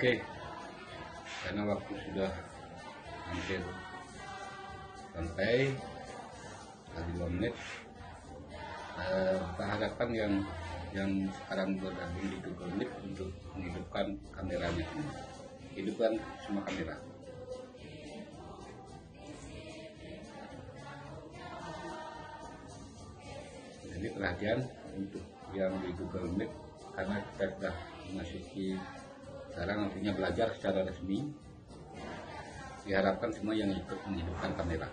Oke, karena waktu sudah hampir sampai 5 menit, kita harapkan yang sekarang bergabung di Google Meet untuk menghidupkan kameranya, hidupkan semua kamera. Jadi perhatian untuk yang di Google Meet, karena kita sudah memasuki sekarang nantinya belajar secara resmi, diharapkan semua yang ikut menghidupkan kamera.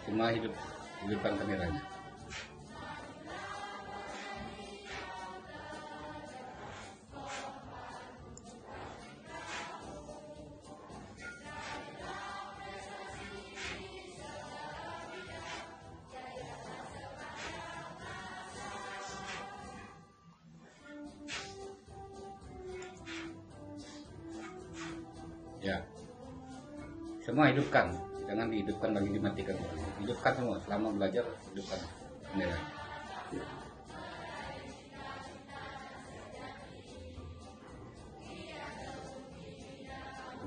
Semua hidupkan kameranya. Ya, semua hidupkan, jangan dihidupkan lagi, dimatikan. Hidupkan semua, selama belajar hidupkan kamera.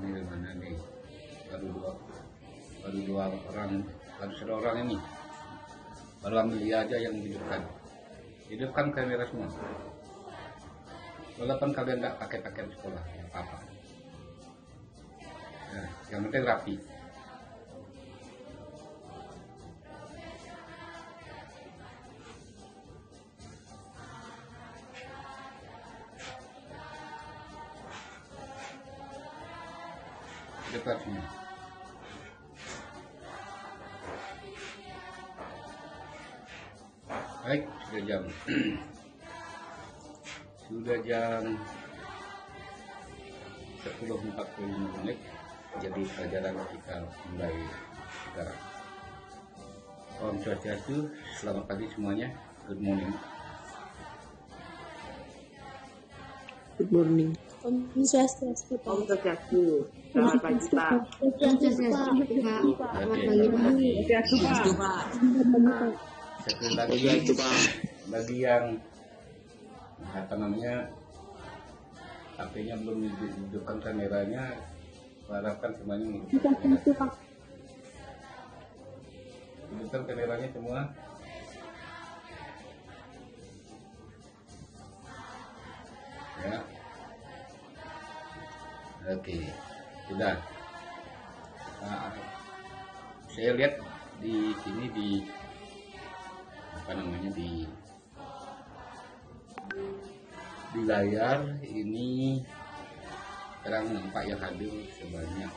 Ini gimana nih? Baru dua orang, baru satu orang ini. Baru ambil dia aja yang hidupkan kamera semua. Walaupun kalian nggak pakai pakaian sekolah, nggak apa-apa. Nah, yang penting rapi. Dekat semua. Baik, sudah jam 10.45 menit. Jadi pelajaran kita mulai sekarang. Om Swastiastu, selamat pagi semuanya. Good morning. Good morning. Om Swastiastu. Om Swastiastu. Selamat pagi Pak. Om Swastiastu Pak. Swastiastu Pak. Sekali lagi bagi yang apa namanya HP-nya belum dihidupkan kameranya, harapkan semuanya hidupkan kameranya semua. Ya, oke, sudah. Nah, saya lihat di sini di apa namanya di layar ini sekarang nampak yang hadir sebanyak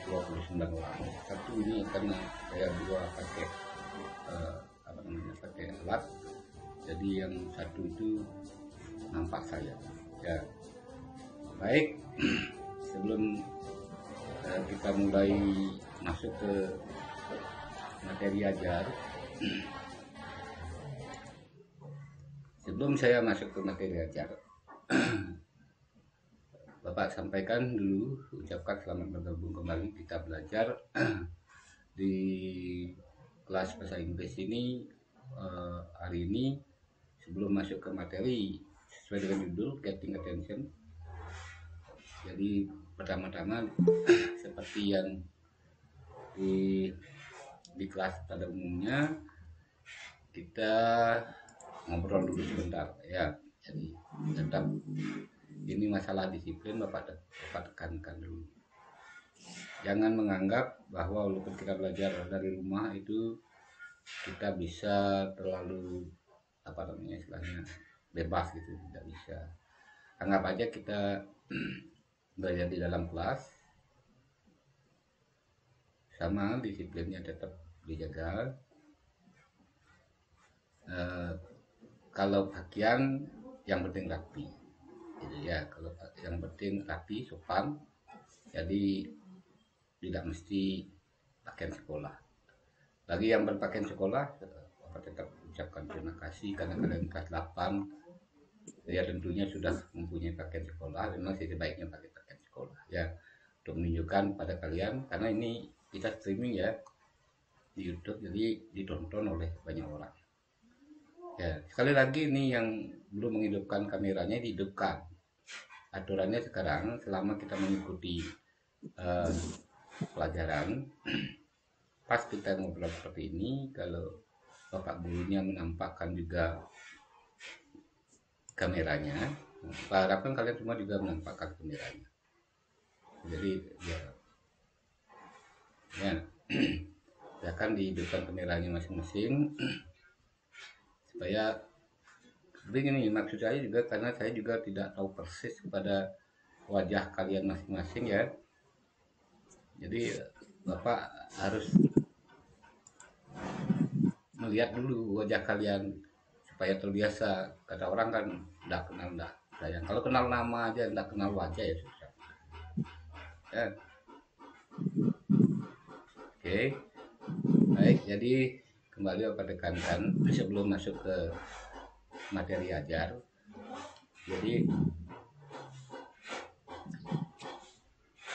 29 orang. Satu ini karena saya dua pakai pakai alat, jadi yang satu itu nampak saya. Ya, baik. Sebelum kita mulai masuk ke materi ajar, sebelum saya masuk ke materi ajar, Bapak sampaikan dulu, ucapkan selamat bergabung kembali. Kita belajar di kelas bahasa Inggris ini hari ini. Sebelum masuk ke materi sesuai dengan judul Getting Attention, jadi pertama-tama seperti yang di kelas pada umumnya, kita ngobrol dulu sebentar ya. Jadi tetap ini masalah disiplin, Bapak tekankan dulu. Jangan menganggap bahwa walaupun kita belajar dari rumah itu kita bisa terlalu apa namanya istilahnya bebas gitu, tidak bisa. Anggap aja kita belajar di dalam kelas, sama disiplinnya tetap dijaga. Eh, kalau pakaian yang penting rapi, gitu ya. Kalau yang penting rapi, sopan. Jadi tidak mesti pakaian sekolah. Bagi yang berpakaian sekolah, Bapak tetap ucapkan terima kasih karena kalian kelas 8. Ya tentunya sudah mempunyai pakaian sekolah, memang sebaiknya pakai pakaian sekolah ya, untuk menunjukkan pada kalian, karena ini kita streaming ya di YouTube, jadi ditonton oleh banyak orang. Ya, sekali lagi ini yang belum menghidupkan kameranya dihidupkan. Aturannya sekarang selama kita mengikuti eh, pelajaran, pas kita ngobrol seperti ini, kalau bapak gurunya menampakkan juga kameranya, saya harapkan kalian semua juga menampakkan kameranya. Jadi ya silakan dihidupkan kameranya masing-masing supaya begini, maksud saya juga karena saya juga tidak tahu persis pada wajah kalian masing-masing ya. Jadi Bapak harus melihat dulu wajah kalian supaya terbiasa. Kata orang kan tidak kenal enggak sayang. Kalau kenal nama aja tidak kenal wajah ya susah. Ya. Oke. Baik, jadi kembali Bapak tekankan sebelum masuk ke materi ajar. Jadi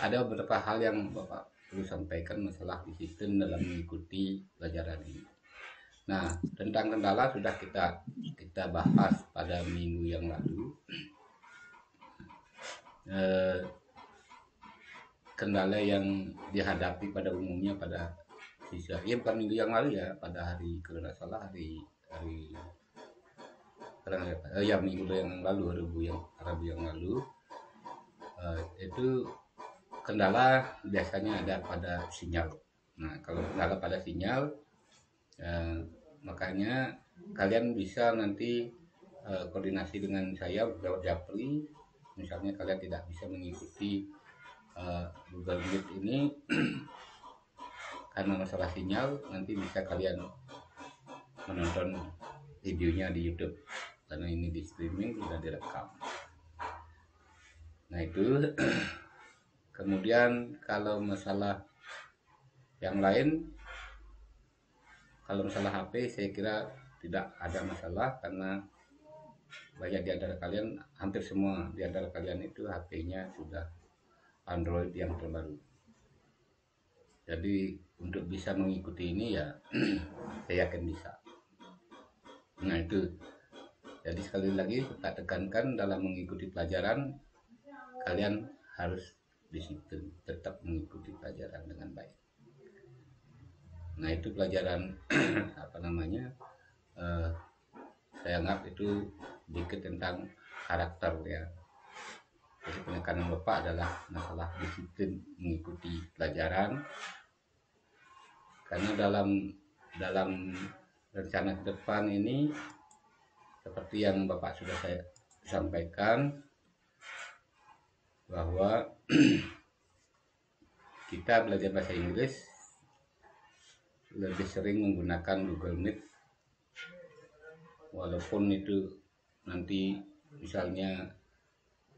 ada beberapa hal yang Bapak perlu sampaikan masalah disiplin dalam mengikuti pelajaran ini. Nah, tentang kendala sudah kita bahas pada minggu yang lalu. Kendala yang dihadapi pada umumnya pada siswa, ya bukan minggu yang lalu ya, pada hari kalau tidak salah hari ya minggu yang lalu, Rabu yang lalu, itu kendala biasanya ada pada sinyal. Nah, kalau kendala pada sinyal, makanya kalian bisa nanti koordinasi dengan saya lewat Japri. Misalnya kalian tidak bisa mengikuti Google Meet ini karena masalah sinyal, nanti bisa kalian menonton videonya di YouTube karena ini di streaming, tidak direkam. Nah itu kemudian kalau masalah yang lain, kalau masalah HP saya kira tidak ada masalah karena banyak di antara kalian, hampir semua di antara kalian itu HP-nya sudah Android yang terbaru. Jadi untuk bisa mengikuti ini ya saya yakin bisa. Nah itu, jadi sekali lagi kita tekankan dalam mengikuti pelajaran, kalian harus disiplin, tetap mengikuti pelajaran dengan baik. Nah itu pelajaran apa namanya, saya anggap itu sedikit tentang karakter ya. Jadi penekanan Bapak adalah masalah disiplin mengikuti pelajaran, karena dalam rencana ke depan ini seperti yang Bapak sudah saya sampaikan, bahwa kita belajar bahasa Inggris lebih sering menggunakan Google Meet, walaupun itu nanti misalnya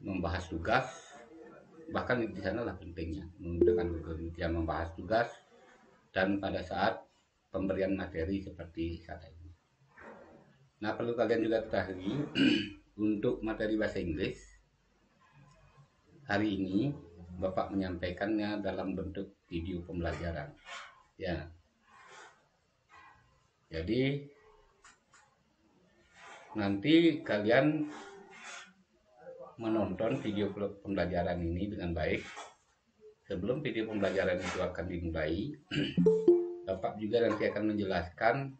membahas tugas, bahkan di sana lah pentingnya menggunakan Google Meet yang membahas tugas dan pada saat pemberian materi seperti saat ini. Nah perlu kalian juga ketahui untuk materi bahasa Inggris hari ini Bapak menyampaikannya dalam bentuk video pembelajaran ya. Jadi nanti kalian menonton video pembelajaran ini dengan baik. Sebelum video pembelajaran itu akan dimulai, Bapak juga nanti akan menjelaskan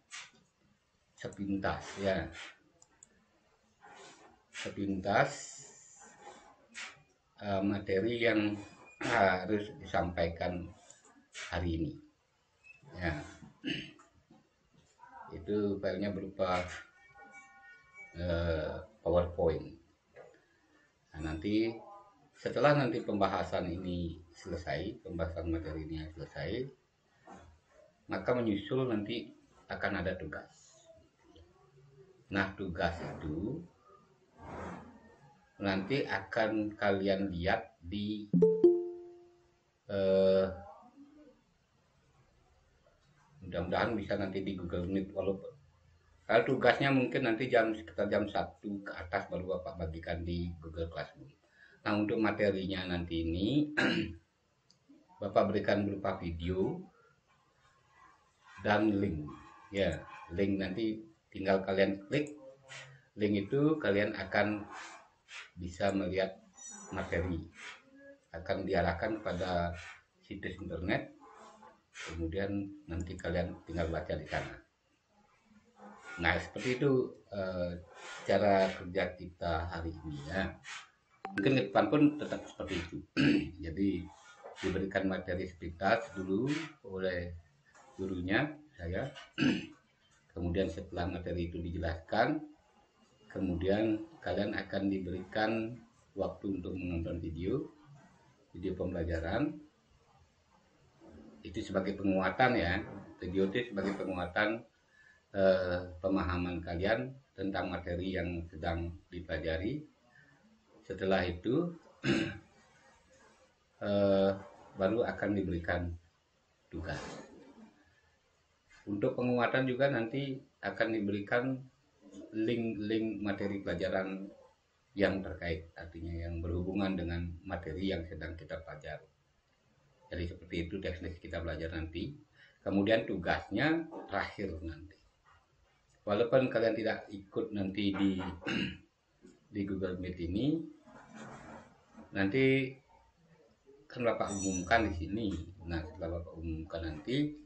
sepintas ya, sepintas materi yang harus disampaikan hari ini ya. Itu filenya berupa PowerPoint. Nah, nanti setelah nanti pembahasan ini selesai, pembahasan materi ini selesai, maka menyusul nanti akan ada tugas. Nah, tugas itu nanti akan kalian lihat di mudah-mudahan bisa nanti di Google Meet, walaupun kalau tugasnya mungkin nanti sekitar jam 1 ke atas baru Bapak bagikan di Google Classroom. Nah, untuk materinya nanti ini Bapak berikan berupa video dan link. Ya, link nanti tinggal kalian klik. Link itu kalian akan bisa melihat materi. Akan diarahkan pada situs internet. Kemudian nanti kalian tinggal baca di sana. Nah, seperti itu cara kerja kita hari ini ya. Mungkin ke depan pun tetap seperti itu. Jadi diberikan materi sepintas dulu oleh gurunya saya. Kemudian setelah materi itu dijelaskan, kemudian kalian akan diberikan waktu untuk menonton video pembelajaran. Itu sebagai penguatan ya. Video itu sebagai penguatan pemahaman kalian tentang materi yang sedang dipelajari. Setelah itu baru akan diberikan tugas. Untuk penguatan juga nanti akan diberikan link-link materi pelajaran yang terkait, artinya yang berhubungan dengan materi yang sedang kita pelajari. Jadi seperti itu teknis kita belajar nanti. Kemudian tugasnya terakhir nanti. Walaupun kalian tidak ikut nanti di Google Meet ini, nanti kan Bapak umumkan di sini. Nah, setelah Bapak umumkan nanti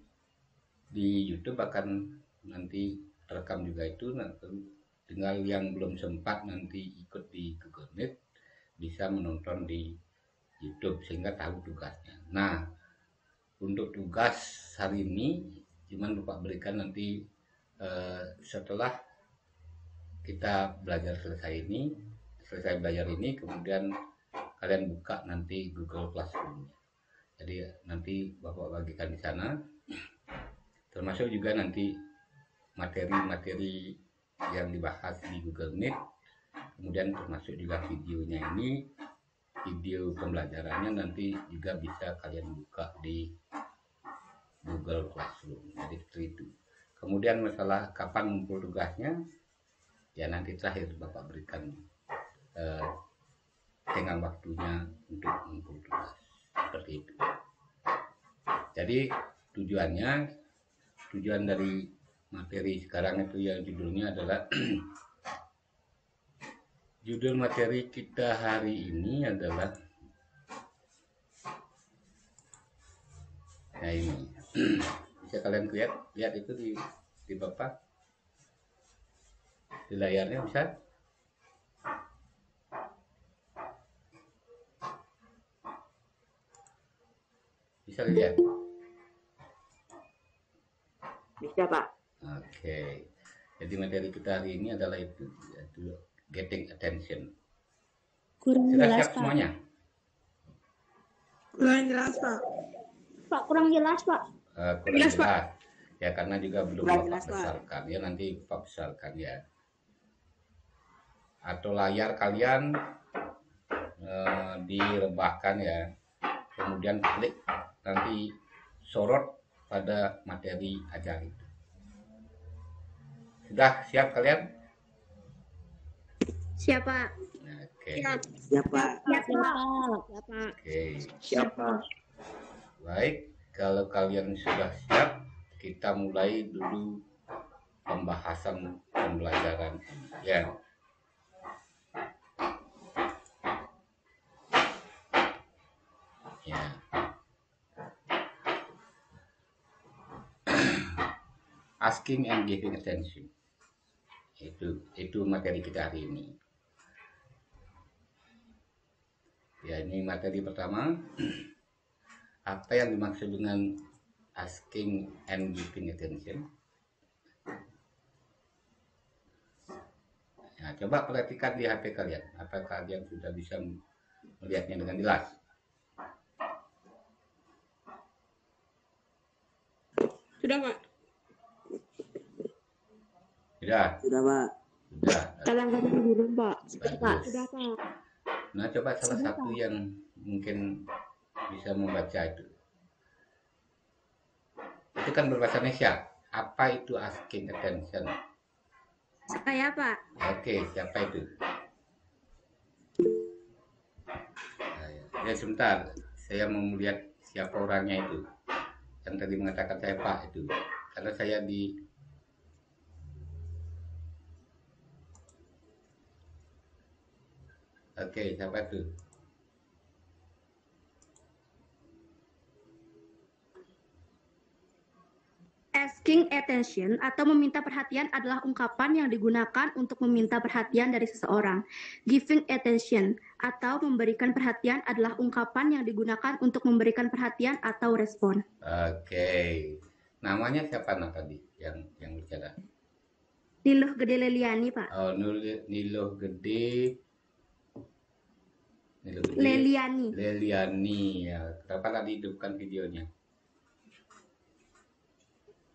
di YouTube akan nanti rekam juga itu. Nanti tinggal yang belum sempat nanti ikut di Google Meet bisa menonton di YouTube sehingga tahu tugasnya. Nah, untuk tugas hari ini cuman Bapak berikan nanti setelah kita selesai belajar ini, kemudian kalian buka nanti Google Classroom. Jadi nanti Bapak bagikan di sana, termasuk juga nanti materi-materi yang dibahas di Google Meet, kemudian termasuk juga videonya ini, video pembelajarannya nanti juga bisa kalian buka di Google Classroom. Jadi seperti itu. Kemudian masalah kapan ngumpul tugasnya, ya nanti terakhir Bapak berikan dengan waktunya untuk ngumpul tugas. Seperti itu. Jadi tujuan dari materi sekarang itu yang judulnya adalah judul materi kita hari ini adalah nah ini. Bisa kalian lihat itu di Bapak di layarnya bisa. Bisa lihat. Bisa, Pak. Oke. Jadi materi kita hari ini adalah itu, yaitu getting attention. Kurang Sudah jelas, siap Pak. semuanya? Kurang jelas, Pak. Pak, kurang jelas, Pak. Kurang Jelas, jelas. Pak. Ya karena juga belum Kurang Bapak jelas, Pak. besarkan. Ya nanti Bapak besarkan ya. Atau layar kalian direbahkan ya. Kemudian klik nanti sorot pada materi ajar itu. Sudah siap kalian? Siapa? Oke. Siapa? Siapa? Oke. Siapa? Baik, kalau kalian sudah siap, kita mulai dulu pembahasan pembelajaran ini. Ya. Ya. Asking and giving attention. Itu materi kita hari ini. Ya, ini materi pertama. Apa yang dimaksud dengan asking and giving attention? Nah, coba perhatikan di HP kalian. Apakah kalian sudah bisa melihatnya dengan jelas? Sudah, Pak. Sudah. Sudah, Pak. Sudah. Dalam kata dulu, Pak. Pak, Bagus. sudah, Pak. Nah, coba salah Sudah, satu Pak. yang mungkin bisa membaca itu. Itu kan berbahasa Indonesia. Apa itu asking attention? Saya, Pak. Oke, siapa itu? Nah, ya sebentar, saya mau melihat siapa orangnya itu. Yang tadi mengatakan saya Pak itu. Karena saya di Oke, siapa itu? Asking attention atau meminta perhatian adalah ungkapan yang digunakan untuk meminta perhatian dari seseorang. Giving attention atau memberikan perhatian adalah ungkapan yang digunakan untuk memberikan perhatian atau respon. Oke. Namanya siapa tadi yang bicara? Niluh Gede Leliani, Pak. Oh, Niluh Gede. Leliani. Leliani ya. Kenapa tadi hidupkan videonya?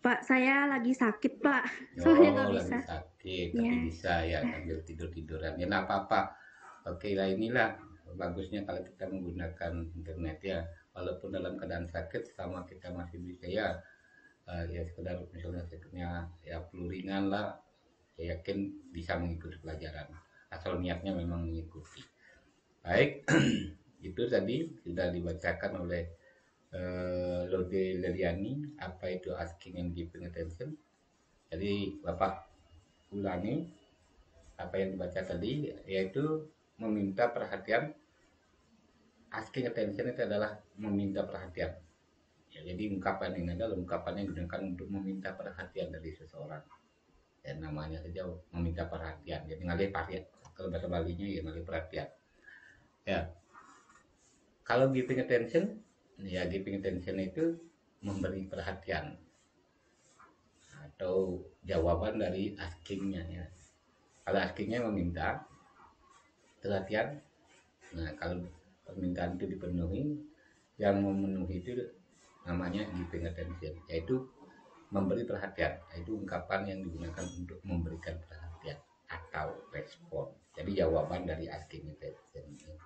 Pak, saya lagi sakit, Pak. Oh, Soalnya nggak lagi bisa. sakit, tapi Ya. bisa ya sambil tidur-tiduran. Ya nggak apa-apa. Oke lah, inilah bagusnya kalau kita menggunakan internet ya. Walaupun dalam keadaan sakit, selama kita masih bisa ya, ya sekedar misalnya sakitnya ya flu ringan lah, saya yakin bisa mengikuti pelajaran. Asal niatnya memang mengikuti. Baik, itu tadi sudah dibacakan oleh Lode Leliani, apa itu asking and giving attention. Jadi Bapak ulangi apa yang dibaca tadi, yaitu meminta perhatian. Asking attention itu adalah meminta perhatian ya, jadi ungkapan ini adalah ungkapan yang digunakan untuk meminta perhatian dari seseorang, dan namanya saja meminta perhatian, jadi ngalih perhatian. Kalau bahasa Balinya ya ngalih perhatian ya. Kalau giving attention ya, giving attention itu memberi perhatian atau jawaban dari askingnya ya. Kalau askingnya meminta perhatian, nah kalau permintaan itu dipenuhi, yang memenuhi itu namanya giving attention, yaitu memberi perhatian, yaitu ungkapan yang digunakan untuk memberikan perhatian atau respon, jadi jawaban dari asking attention.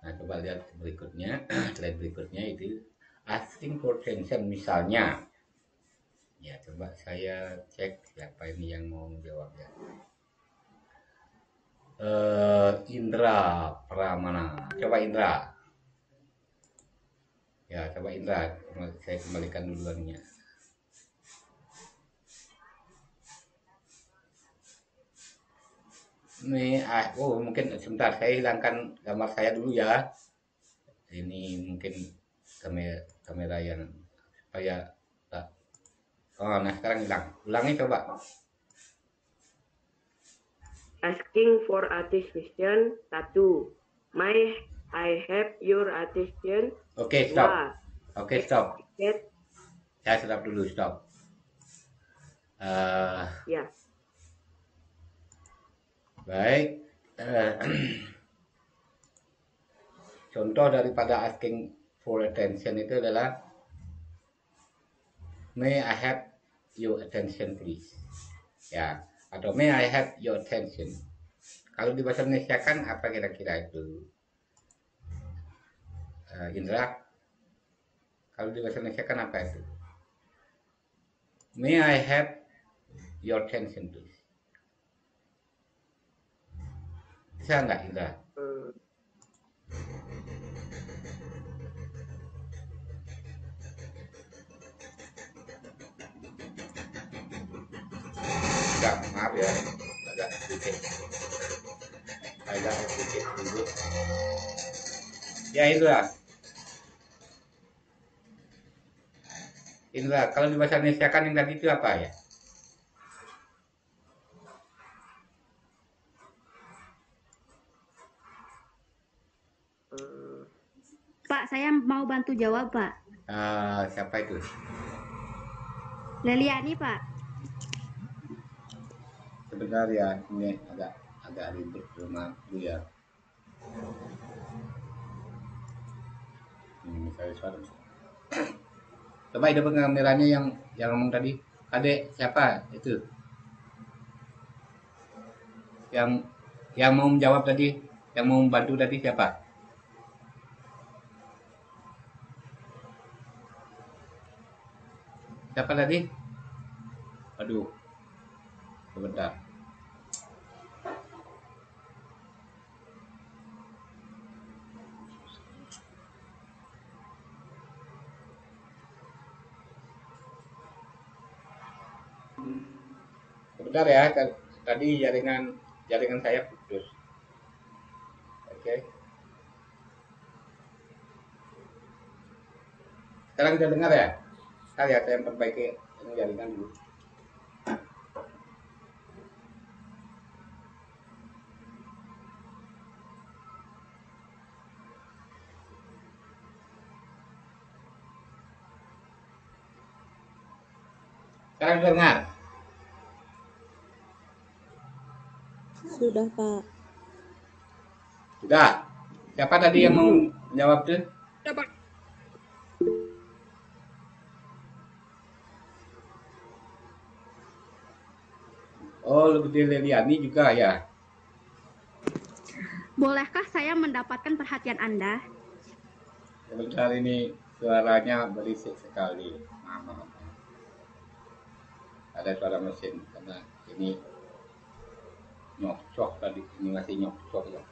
Nah, coba lihat berikutnya. Slide berikutnya itu asking for attention. Misalnya ya, coba saya cek siapa ini yang mau menjawabnya. Indra Pramana. Coba Indra. Ya, coba Indra. Saya kembalikan duluannya. Ini oh mungkin sebentar, saya hilangkan gambar saya dulu ya. Ini mungkin kamera yang supaya oh, nah sekarang hilang. Ulangi coba. Asking for attention. 1. May I have your attention? Oke, stop. Dua. Oke, stop. Get. Ya, stop dulu, stop. Ya. Baik. Contoh daripada asking for attention itu adalah may I have your attention please. Ya, atau may I have your attention. Kalau di bahasa Indonesia kan apa kira-kira itu? Indra, kalau di bahasa Indonesia kan apa itu? May I have your attention please. Bisa nggak Indra? Enggak, maaf ya, agak sedikit dulu. Ya Indra, kalau di bahasa Indonesia kan yang tadi itu apa ya? Pak, saya mau bantu jawab, Pak. Siapa itu? Leliani, Pak. Sebentar ya, ini agak ribet rumah dulu ya. Ini misalnya suara. Coba itu kameranya yang ngomong tadi. Adek siapa itu? Yang mau menjawab tadi, yang mau membantu tadi siapa? Siapa tadi? Aduh, sebentar. Sebentar ya, tadi jaringan saya putus. Oke. Sekarang bisa dengar ya? Ntar ya saya perbaiki ini jaringan dulu. Sekarang bisa dengar? Sudah, Pak. Sudah. Siapa tadi yang mau menjawab tuh? Sudah, Pak. Oh, lebih Leliani juga ya. Bolehkah saya mendapatkan perhatian Anda? Sebentar, ini suaranya berisik sekali. Maaf. Ada suara mesin karena ini nyokcok tadi, ini masih nyokcok ya.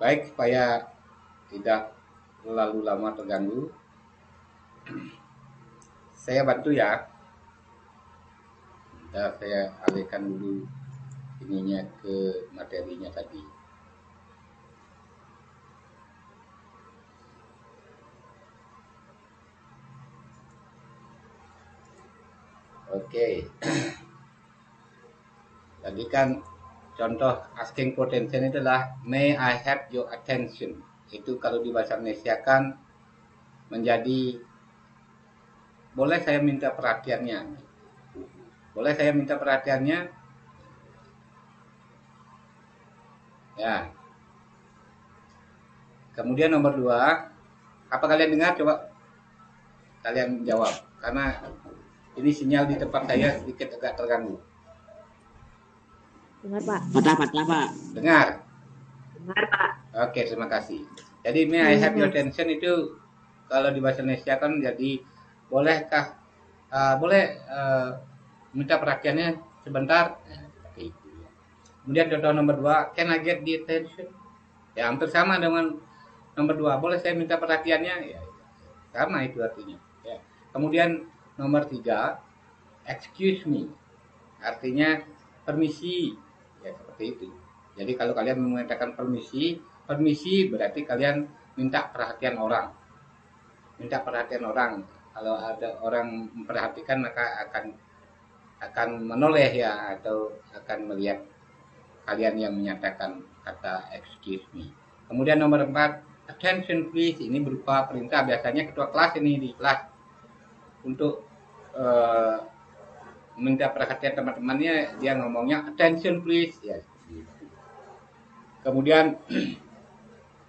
Baik, supaya tidak terlalu lama terganggu, saya bantu ya. Bentar, saya alihkan dulu ininya ke materinya tadi. Oke. Tadi kan contoh asking for attention itu adalah may I have your attention. Itu kalau di bahasa Indonesia kan menjadi boleh saya minta perhatiannya. Boleh saya minta perhatiannya? Ya. Kemudian nomor 2, apa kalian dengar? Coba kalian jawab, karena ini sinyal di tempat saya sedikit agak terganggu. Dengar, Pak. Patah, Pak. Dengar? Dengar, Pak. Oke, terima kasih. Jadi may I have your attention itu kalau di bahasa Indonesia kan jadi bolehkah minta perhatiannya sebentar. Seperti itu. Kemudian contoh nomor 2, can I get the attention? Ya, hampir sama dengan nomor 2. Boleh saya minta perhatiannya? Ya, sama itu artinya. Ya. Kemudian nomor 3, excuse me. Artinya permisi. Ya, seperti itu. Jadi kalau kalian mengatakan permisi berarti kalian minta perhatian orang. Minta perhatian orang. Kalau ada orang memperhatikan maka akan menoleh ya, atau akan melihat kalian yang menyatakan kata excuse me. Kemudian nomor 4, attention please. Ini berupa perintah. Biasanya ketua kelas ini di kelas untuk minta perhatian teman-temannya, dia ngomongnya attention please ya. Kemudian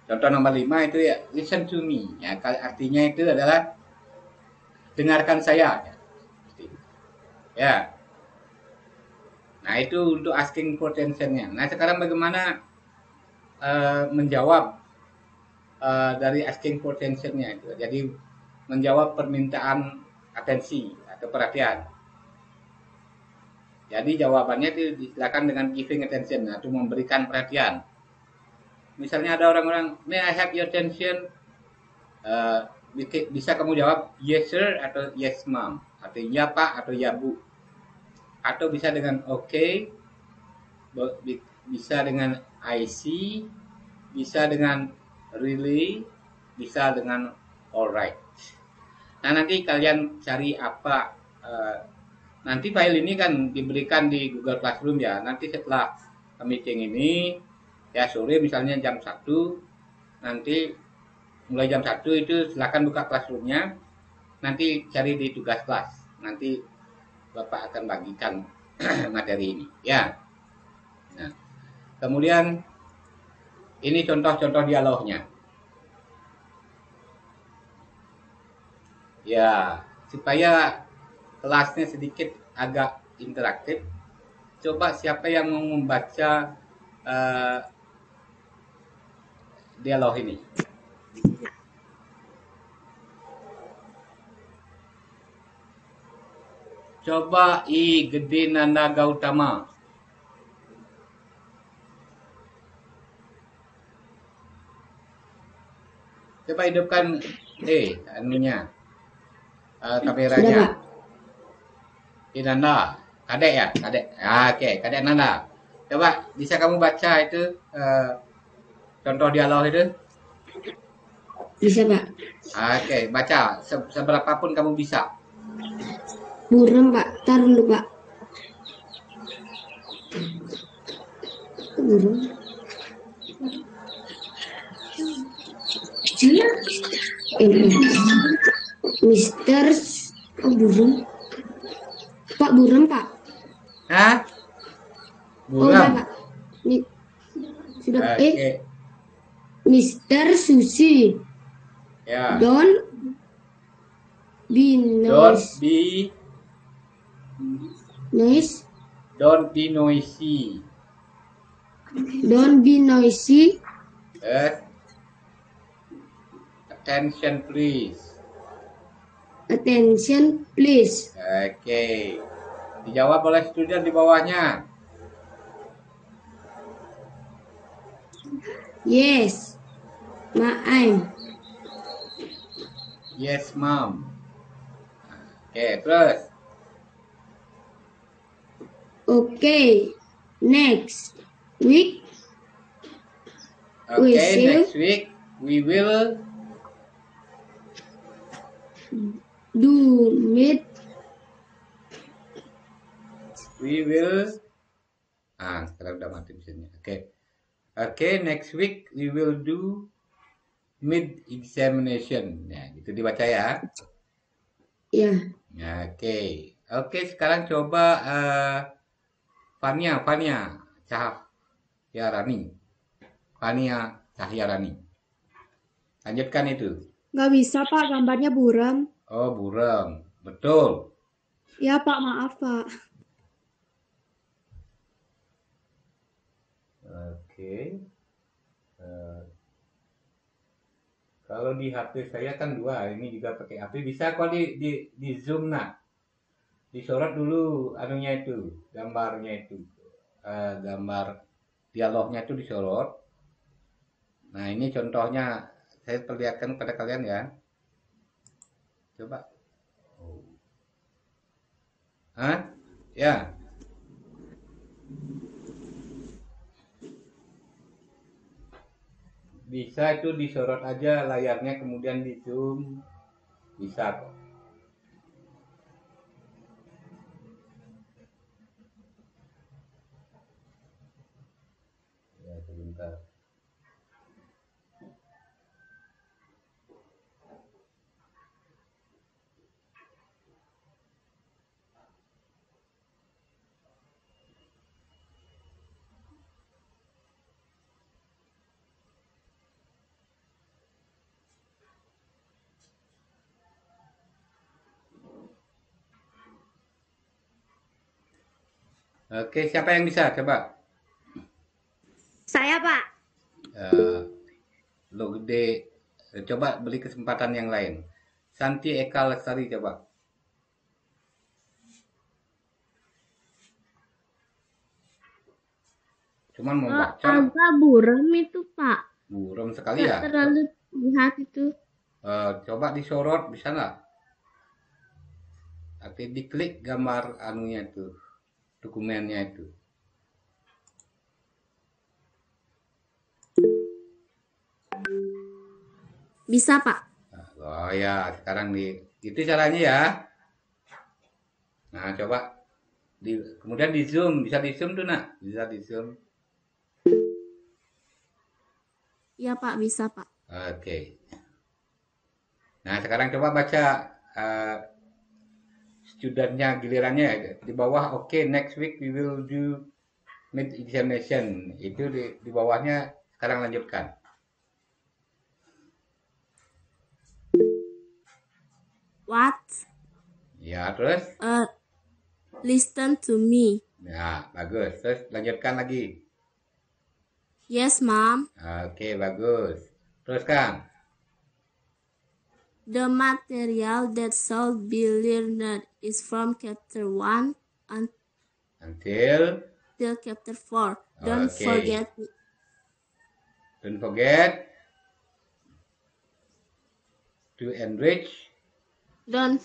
contoh nomor 5 itu ya listen to me ya, artinya itu adalah dengarkan saya ya. Nah, itu untuk asking for attention-nya. Nah, sekarang bagaimana menjawab dari asking for attention-nya itu. Jadi menjawab permintaan atensi atau perhatian. Jadi jawabannya itu silakan dengan giving attention, atau memberikan perhatian. Misalnya ada orang-orang, may I have your attention? Bisa kamu jawab yes sir atau yes ma'am, atau ya pak atau ya bu. Atau bisa dengan okay, bisa dengan I see, bisa dengan really, bisa dengan alright. Nah, nanti kalian cari apa. Nanti file ini kan diberikan di Google Classroom ya. Nanti setelah meeting ini ya sore misalnya jam 1, nanti mulai jam 1 itu silakan buka Classroom-nya. Nanti cari di tugas kelas. Nanti Bapak akan bagikan materi ini ya. Nah, kemudian ini contoh-contoh dialognya. Ya, supaya kelasnya sedikit agak interaktif. Coba siapa yang mau membaca dialog ini? Coba I Gede Nanda Gautama. Coba hidupkan anunya, kameranya. Nanda, kadek ya, kadek. Oke, kadek Nanda. Coba bisa kamu baca itu contoh dialog itu? Bisa, Pak. Oke, baca seberapapun kamu bisa. Buram, Pak. Taruh dulu, Pak. Buram. Mister Buram. Pak Buram, Pak. Hah? Oh, Buram. Pak. Sudah. Oke. Mister Susi. Ya. Don't be noisy. Don't be noisy. Don't be noisy. Attention please. Attention please. Oke. Dijawab oleh student di bawahnya. Yes, ma'am. Yes, mom. Oke, terus. Okay, next week. Oke, next week we will do meet. We will. Sekarang udah mati mesinnya. Oke, next week we will do mid examination. Nah, gitu dibaca ya. Ya. Oke, sekarang coba Fania Cahyarani. Lanjutkan itu. Nggak bisa, Pak. Gambarnya buram. Oh, buram. Betul. Ya, Pak. Maaf, Pak. Oke. Kalau di HP saya kan 2, ini juga pakai HP. Bisa kok di zoom nak. Disorot dulu anunya itu, gambarnya itu. Gambar dialognya itu disorot. Nah, ini contohnya saya perlihatkan pada kalian ya. Coba. Ya. Bisa itu disorot aja layarnya, kemudian di zoom. Bisa kok. Ya, sebentar. Oke, siapa yang bisa? Coba. Saya, Pak. Lo gede. Coba beli kesempatan yang lain. Santi Eka Lestari, coba. Cuman mau baca. Agak buram itu, Pak. Buram sekali ya. Terlalu lihat itu. Coba disorot, bisa nggak? Tapi diklik gambar anunya itu, dokumennya itu. Bisa, Pak. Oh ya, sekarang itu caranya ya. Nah, coba kemudian di zoom, bisa di zoom tuh nak, bisa di zoom. Iya, Pak, bisa, Pak. Oke. Nah, sekarang coba baca studentnya gilirannya di bawah. Oke, next week we will do mid examination. Itu di bawahnya sekarang lanjutkan. What? Ya, terus? Listen to me. Ya, bagus. Terus lanjutkan lagi. Yes, Mom. Oke, bagus. Teruskan. The material that should be learned is from chapter 1 Until. until chapter 4. Don't Okay. forget. Don't forget to enrich. Don't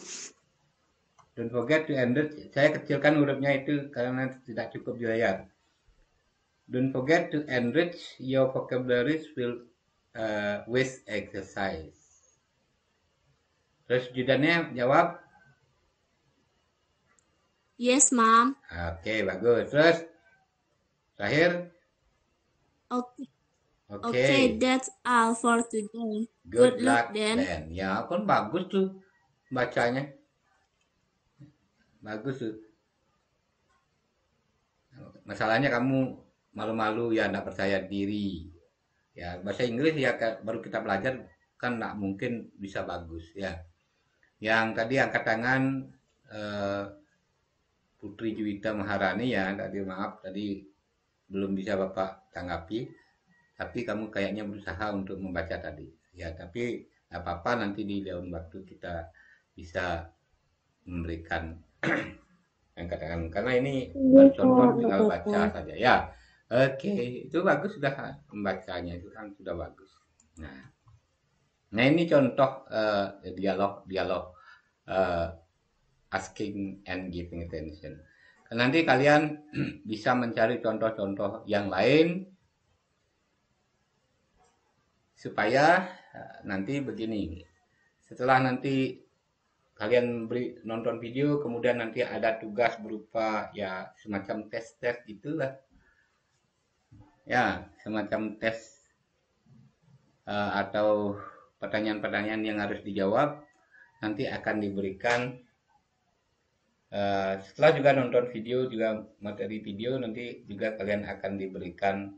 Don't forget to enrich. Saya kecilkan hurufnya itu karena tidak cukup dilihat. Don't forget to enrich your vocabularies with exercise. Terus judannya jawab. Yes, Mom. Oke, bagus. Terus terakhir. Okay. Oke. Okay, that's all for today. Good luck then. then. Ya, kan bagus tuh bacanya. Bagus tuh. Masalahnya kamu malu-malu ya, enggak percaya diri. Ya, bahasa Inggris ya baru kita belajar kan enggak mungkin bisa bagus ya. Yang tadi angkat tangan Putri Juwita Maharani ya, tadi maaf tadi belum bisa Bapak tanggapi, tapi kamu kayaknya berusaha untuk membaca tadi. Ya, tapi enggak apa-apa, nanti di lain waktu kita bisa memberikan angkat tangan karena ini contoh tinggal baca saja ya. Oke, itu bagus sudah membacanya itu kan sudah bagus. Nah ini contoh dialog asking and giving attention. Nanti kalian bisa mencari contoh-contoh yang lain supaya nanti begini. Setelah nanti kalian nonton video, kemudian nanti ada tugas berupa ya semacam tes-tes gitulah. Ya, semacam tes atau pertanyaan-pertanyaan yang harus dijawab nanti akan diberikan setelah juga nonton video, juga materi video, nanti juga kalian akan diberikan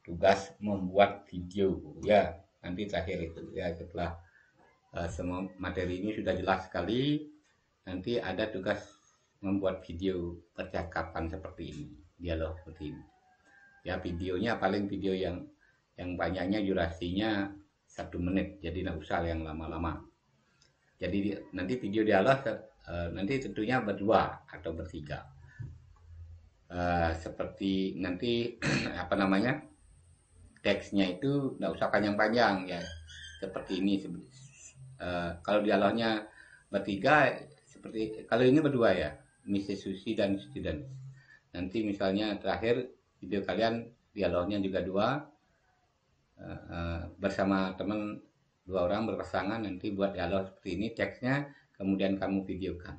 tugas membuat video ya, nanti terakhir itu ya. Setelah semua materi ini sudah jelas sekali, nanti ada tugas membuat video percakapan seperti ini, dialog seperti ini ya. Videonya paling video yang banyaknya durasinya 1 menit, jadi nggak usah yang lama-lama. Jadi nanti video dialog nanti tentunya berdua atau bertiga, seperti nanti apa namanya, teksnya itu nggak usah panjang-panjang ya, seperti ini. Kalau dialognya bertiga, seperti kalau ini berdua ya, Mrs. Susi dan student. Nanti misalnya terakhir video kalian dialognya juga 2 bersama teman 2 orang berpasangan, nanti buat dialog seperti ini, teksnya kemudian kamu videokan.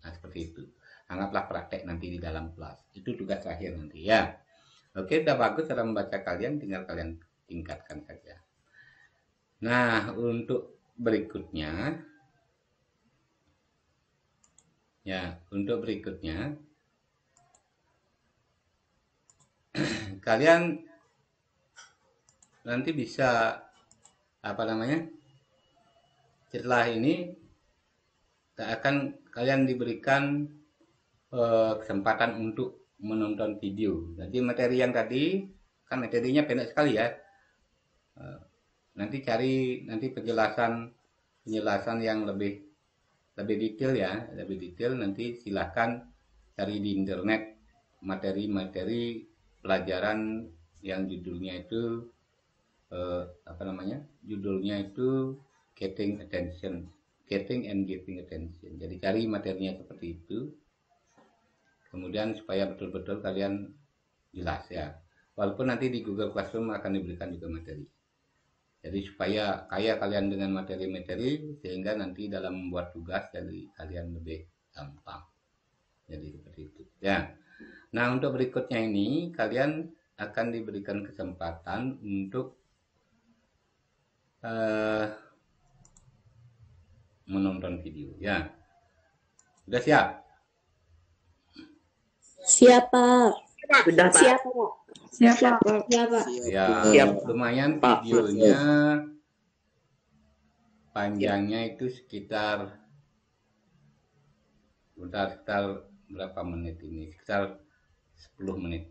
Nah seperti itu, anggaplah praktek nanti di dalam kelas, itu tugas terakhir nanti ya. Oke, udah bagus cara membaca kalian, tinggal kalian tingkatkan saja. Nah untuk berikutnya ya, kalian nanti bisa apa namanya, setelah ini akan kalian diberikan kesempatan untuk menonton video. Jadi materi yang tadi kan materinya pendek sekali ya. Nanti cari penjelasan yang lebih detail ya, lebih detail. Nanti silahkan cari di internet materi pelajaran yang judulnya itu judulnya itu getting and giving attention. Jadi cari materinya seperti itu, kemudian supaya betul-betul kalian jelas ya. Walaupun nanti di Google Classroom akan diberikan juga materi. Jadi supaya kaya kalian dengan materi-materi, sehingga nanti dalam membuat tugas jadi kalian lebih gampang. Jadi seperti itu ya. Nah untuk berikutnya ini kalian akan diberikan kesempatan untuk menonton video ya. Sudah siap? Siapa? Sudah, Pak. Siapa? Siapa? Siapa? Ya, Siap. lumayan Pak. videonya, panjangnya itu sekitar berapa menit ini? Sekitar 10 menit.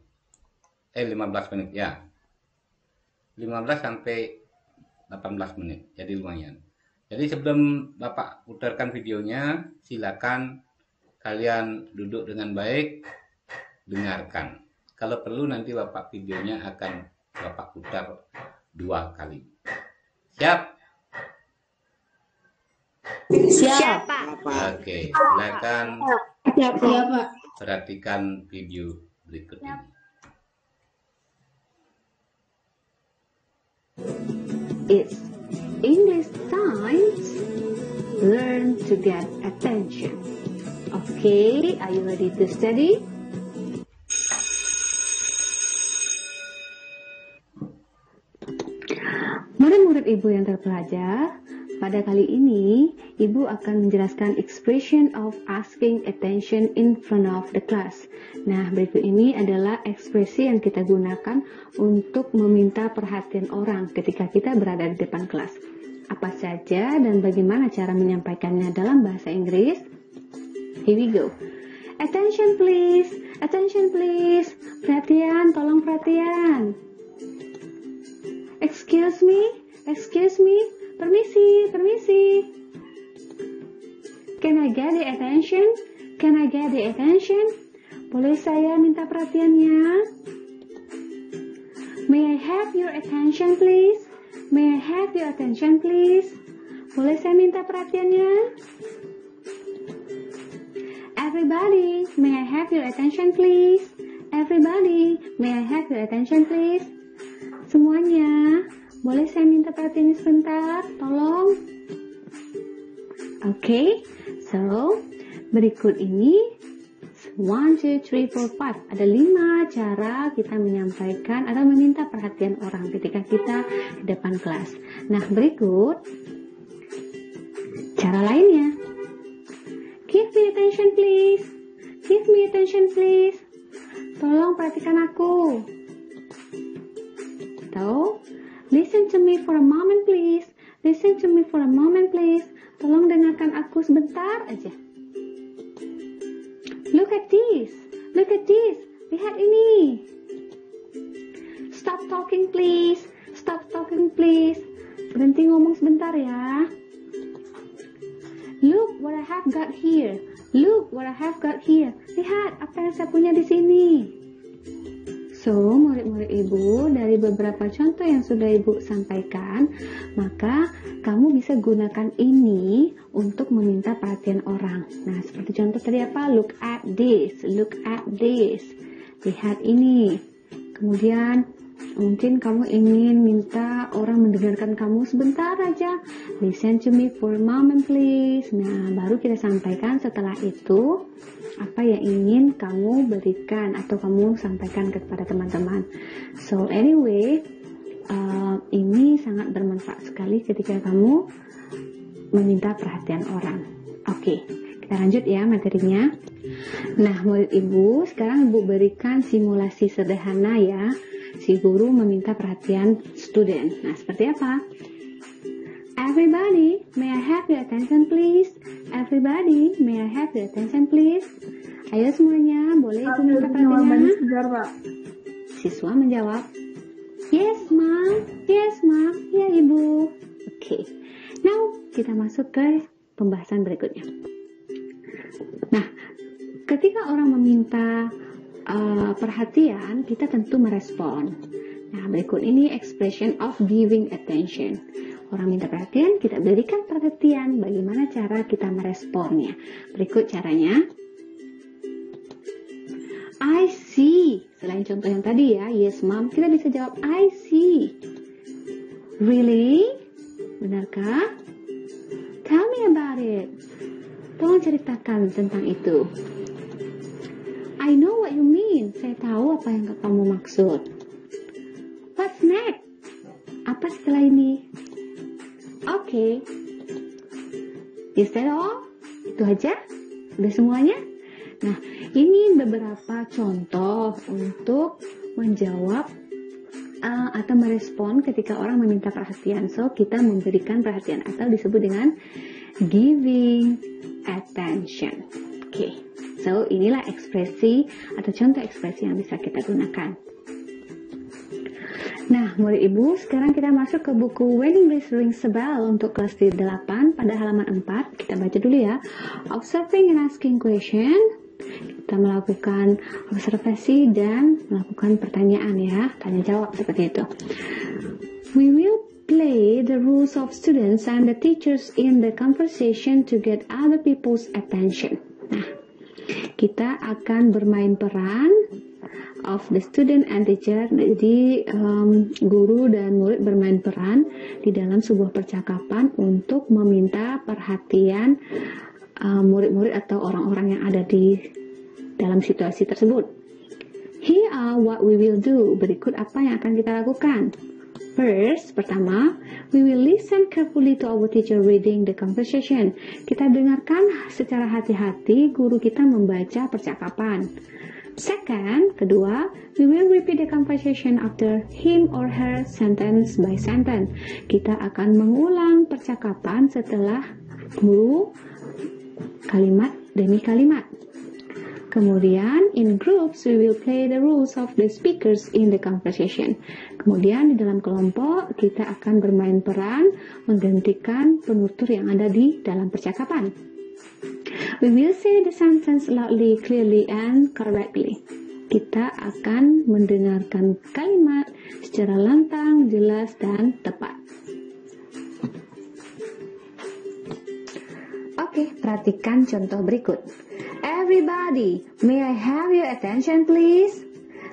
15 menit ya. 15 sampai 18 menit. Jadi lumayan. Jadi sebelum Bapak putarkan videonya, silakan kalian duduk dengan baik, dengarkan. Kalau perlu nanti Bapak videonya akan Bapak putar 2 kali. Siap? Siap. Oke, silakan Siap, Pak. perhatikan video berikut ini. It's English time. Learn to get attention. Okay, are you ready to study? Murid-murid Ibu yang terpelajar, pada kali ini Ibu akan menjelaskan expression of asking attention in front of the class. Nah, berikut ini adalah ekspresi yang kita gunakan untuk meminta perhatian orang ketika kita berada di depan kelas. Apa saja dan bagaimana cara menyampaikannya dalam bahasa Inggris? Here we go. Attention please, attention please. Perhatian, tolong perhatian. Excuse me, permisi, permisi. Can I get the attention? Can I get the attention? Boleh saya minta perhatiannya? May I have your attention please? May I have your attention please? Boleh saya minta perhatiannya? Everybody, may I have your attention please? Everybody, may I have your attention please? Semuanya, boleh saya minta perhatiannya sebentar? Tolong. Oke, so berikut ini 1, 2, 3, 4, 5. Ada 5 cara kita menyampaikan atau meminta perhatian orang ketika kita di depan kelas. Nah, berikut cara lainnya. Give me attention please. Give me attention please. Tolong perhatikan aku. Atau listen to me for a moment please. Listen to me for a moment please. Tolong dengarkan aku sebentar aja. Look at this. Look at this. Lihat ini. Stop talking please. Stop talking please. Berhenti ngomong sebentar ya. Look what I have got here. Look what I have got here. Lihat apa yang saya punya di sini. So, murid-murid Ibu, dari beberapa contoh yang sudah Ibu sampaikan, maka kamu bisa gunakan ini untuk meminta perhatian orang. Nah, seperti contoh tadi apa? Look at this. Look at this. Lihat ini. Kemudian, mungkin kamu ingin minta orang mendengarkan kamu sebentar aja. Listen to me for a moment please. Nah, baru kita sampaikan setelah itu apa yang ingin kamu berikan atau kamu sampaikan kepada teman-teman. So anyway, ini sangat bermanfaat sekali ketika kamu meminta perhatian orang. Oke, kita lanjut ya materinya. Nah, murid Ibu, sekarang Ibu berikan simulasi sederhana ya. Si guru meminta perhatian student. Nah, seperti apa? Everybody, may I have your attention please? Everybody, may I have your attention please? Ayo semuanya, boleh Ibu minta perhatiannya? Siswa menjawab, yes ma'am, yes ma'am, ya Ibu. Oke, now kita masuk ke pembahasan berikutnya. Nah, ketika orang meminta perhatian, kita tentu merespon. Nah, berikut ini expression of giving attention. Orang minta perhatian, kita berikan perhatian. Bagaimana cara kita meresponnya? Berikut caranya. I see. Selain contoh yang tadi ya, yes mom, kita bisa jawab I see. Really? Benarkah? Tell me about it. Tolong ceritakan tentang itu. I know what you mean. Saya tahu apa yang kamu maksud. What's next? Apa setelah ini? Oke. Is that all? Itu aja? Udah semuanya? Nah, ini beberapa contoh untuk menjawab atau merespon ketika orang meminta perhatian. So, kita memberikan perhatian atau disebut dengan giving attention. Oke. So, inilah ekspresi atau contoh ekspresi yang bisa kita gunakan. Nah, murid ibu, sekarang kita masuk ke buku When English Rings a Bell untuk kelas 8 pada halaman 4. Kita baca dulu ya. Observing and asking question. Kita melakukan observasi dan melakukan pertanyaan ya, tanya jawab seperti itu. We will play the roles of students and the teachers in the conversation to get other people's attention. Nah, kita akan bermain peran of the student and teacher. Jadi guru dan murid bermain peran di dalam sebuah percakapan untuk meminta perhatian murid-murid atau orang-orang yang ada di dalam situasi tersebut. Here are what we will do. Berikut apa yang akan kita lakukan. First, pertama, we will listen carefully to our teacher reading the conversation. Kita dengarkan secara hati-hati guru kita membaca percakapan. Second, kedua, we will repeat the conversation after him or her sentence by sentence. Kita akan mengulang percakapan setelah guru kalimat demi kalimat. Kemudian, in groups, we will play the roles of the speakers in the conversation. Kemudian, di dalam kelompok, kita akan bermain peran menggantikan penutur yang ada di dalam percakapan. We will say the sentence loudly, clearly, and correctly. Kita akan mendengarkan kalimat secara lantang, jelas, dan tepat. Oke, perhatikan contoh berikut. Everybody, may I have your attention please?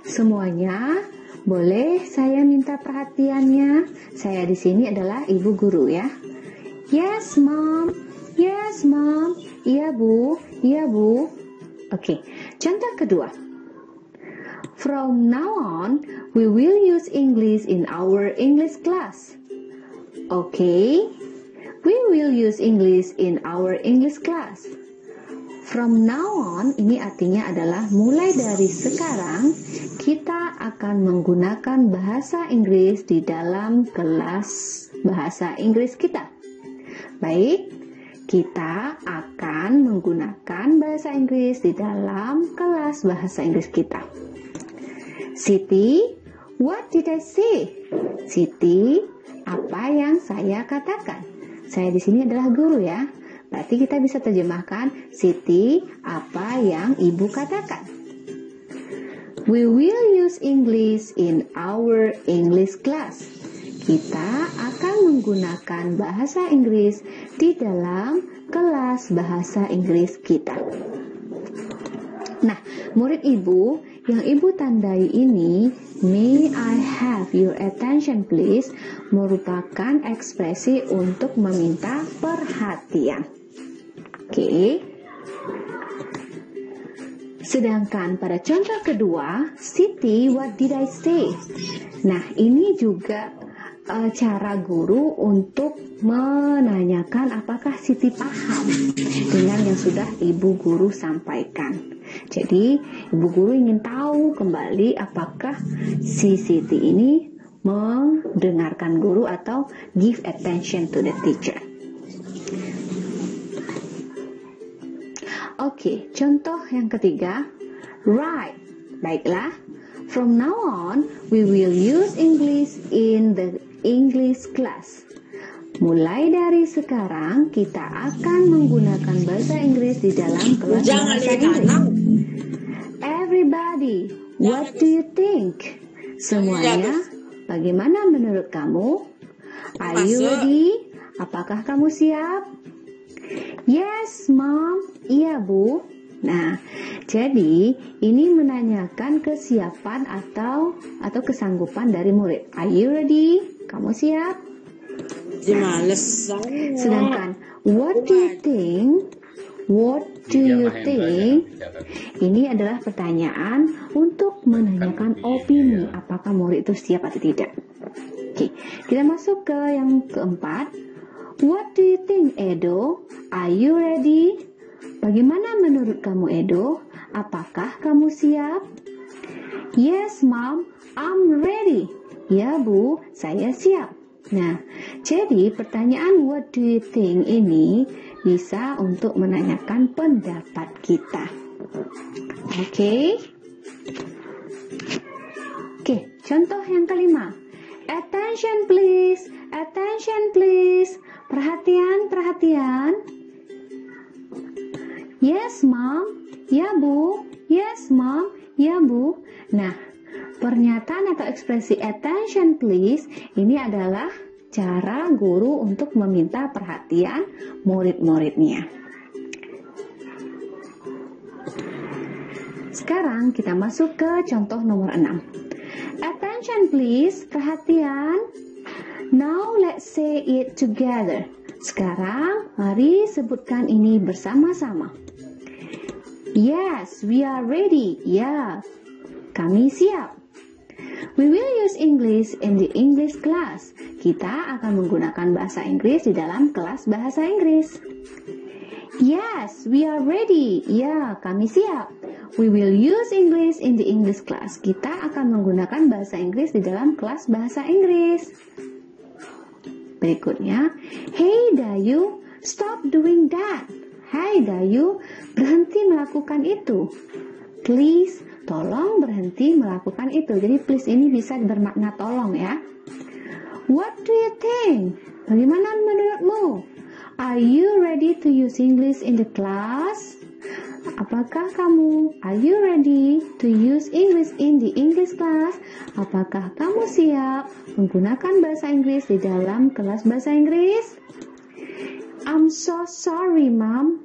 Semuanya, boleh saya minta perhatiannya? Saya di sini adalah ibu guru ya. Yes, mom. Yes, mom. Iya, Bu. Iya, Bu. Oke, contoh kedua. From now on, we will use English in our English class. Okay, we will use English in our English class. From now on, ini artinya adalah mulai dari sekarang, kita akan menggunakan bahasa Inggris di dalam kelas bahasa Inggris kita. Baik, kita akan menggunakan bahasa Inggris di dalam kelas bahasa Inggris kita. Siti, what did I say? Siti, apa yang saya katakan? Saya di sini adalah guru ya. Berarti kita bisa terjemahkan, Siti, apa yang ibu katakan? We will use English in our English class. Kita akan menggunakan bahasa Inggris di dalam kelas bahasa Inggris kita. Nah, murid ibu, yang ibu tandai ini, may I have your attention please, merupakan ekspresi untuk meminta perhatian. Oke. Sedangkan pada contoh kedua, Siti, what did I say? Nah, ini juga cara guru untuk menanyakan apakah Siti paham dengan yang sudah ibu guru sampaikan. Jadi, ibu guru ingin tahu kembali apakah si Siti ini mendengarkan guru atau give attention to the teacher. Oke, contoh yang ketiga, right. Baiklah, from now on, we will use English in the English class. Mulai dari sekarang, kita akan menggunakan bahasa Inggris di dalam kelas bahasa Inggris. Everybody, what do you think? Semuanya, bagaimana menurut kamu? Are you ready? Apakah kamu siap? Yes, mom. Iya, Bu. Nah, jadi ini menanyakan kesiapan atau kesanggupan dari murid. Are you ready? Kamu siap? Sedangkan what do you think? What do you think? Ini adalah pertanyaan untuk menanyakan opini apakah murid itu siap atau tidak. Oke, kita masuk ke yang keempat. What do you think, Edo? Are you ready? Bagaimana menurut kamu, Edo? Apakah kamu siap? Yes, Mom, I'm ready. Ya, Bu, saya siap. Nah, jadi pertanyaan what do you think ini bisa untuk menanyakan pendapat kita. Oke. Oke, contoh yang kelima. Attention please, attention please. Perhatian, perhatian. Yes, mom. Ya, Bu. Yes, mom. Ya, Bu. Nah, pernyataan atau ekspresi attention please ini adalah cara guru untuk meminta perhatian murid-muridnya. Sekarang kita masuk ke contoh nomor 6. Attention please, perhatian. Now let's say it together. Sekarang mari sebutkan ini bersama-sama. Yes, we are ready. Ya, kami siap. We will use English in the English class. Kita akan menggunakan bahasa Inggris di dalam kelas bahasa Inggris. Yes, we are ready. Ya, kami siap. We will use English in the English class. Kita akan menggunakan bahasa Inggris di dalam kelas bahasa Inggris. Berikutnya, hey Dayu, stop doing that. Hai Dayu, berhenti melakukan itu. Please, tolong berhenti melakukan itu. Jadi please ini bisa bermakna tolong ya. What do you think? Bagaimana menurutmu? Are you ready to use English in the class? Apakah kamu? Are you ready to use English in the English class? Apakah kamu siap menggunakan bahasa Inggris di dalam kelas bahasa Inggris? I'm so sorry, Mom.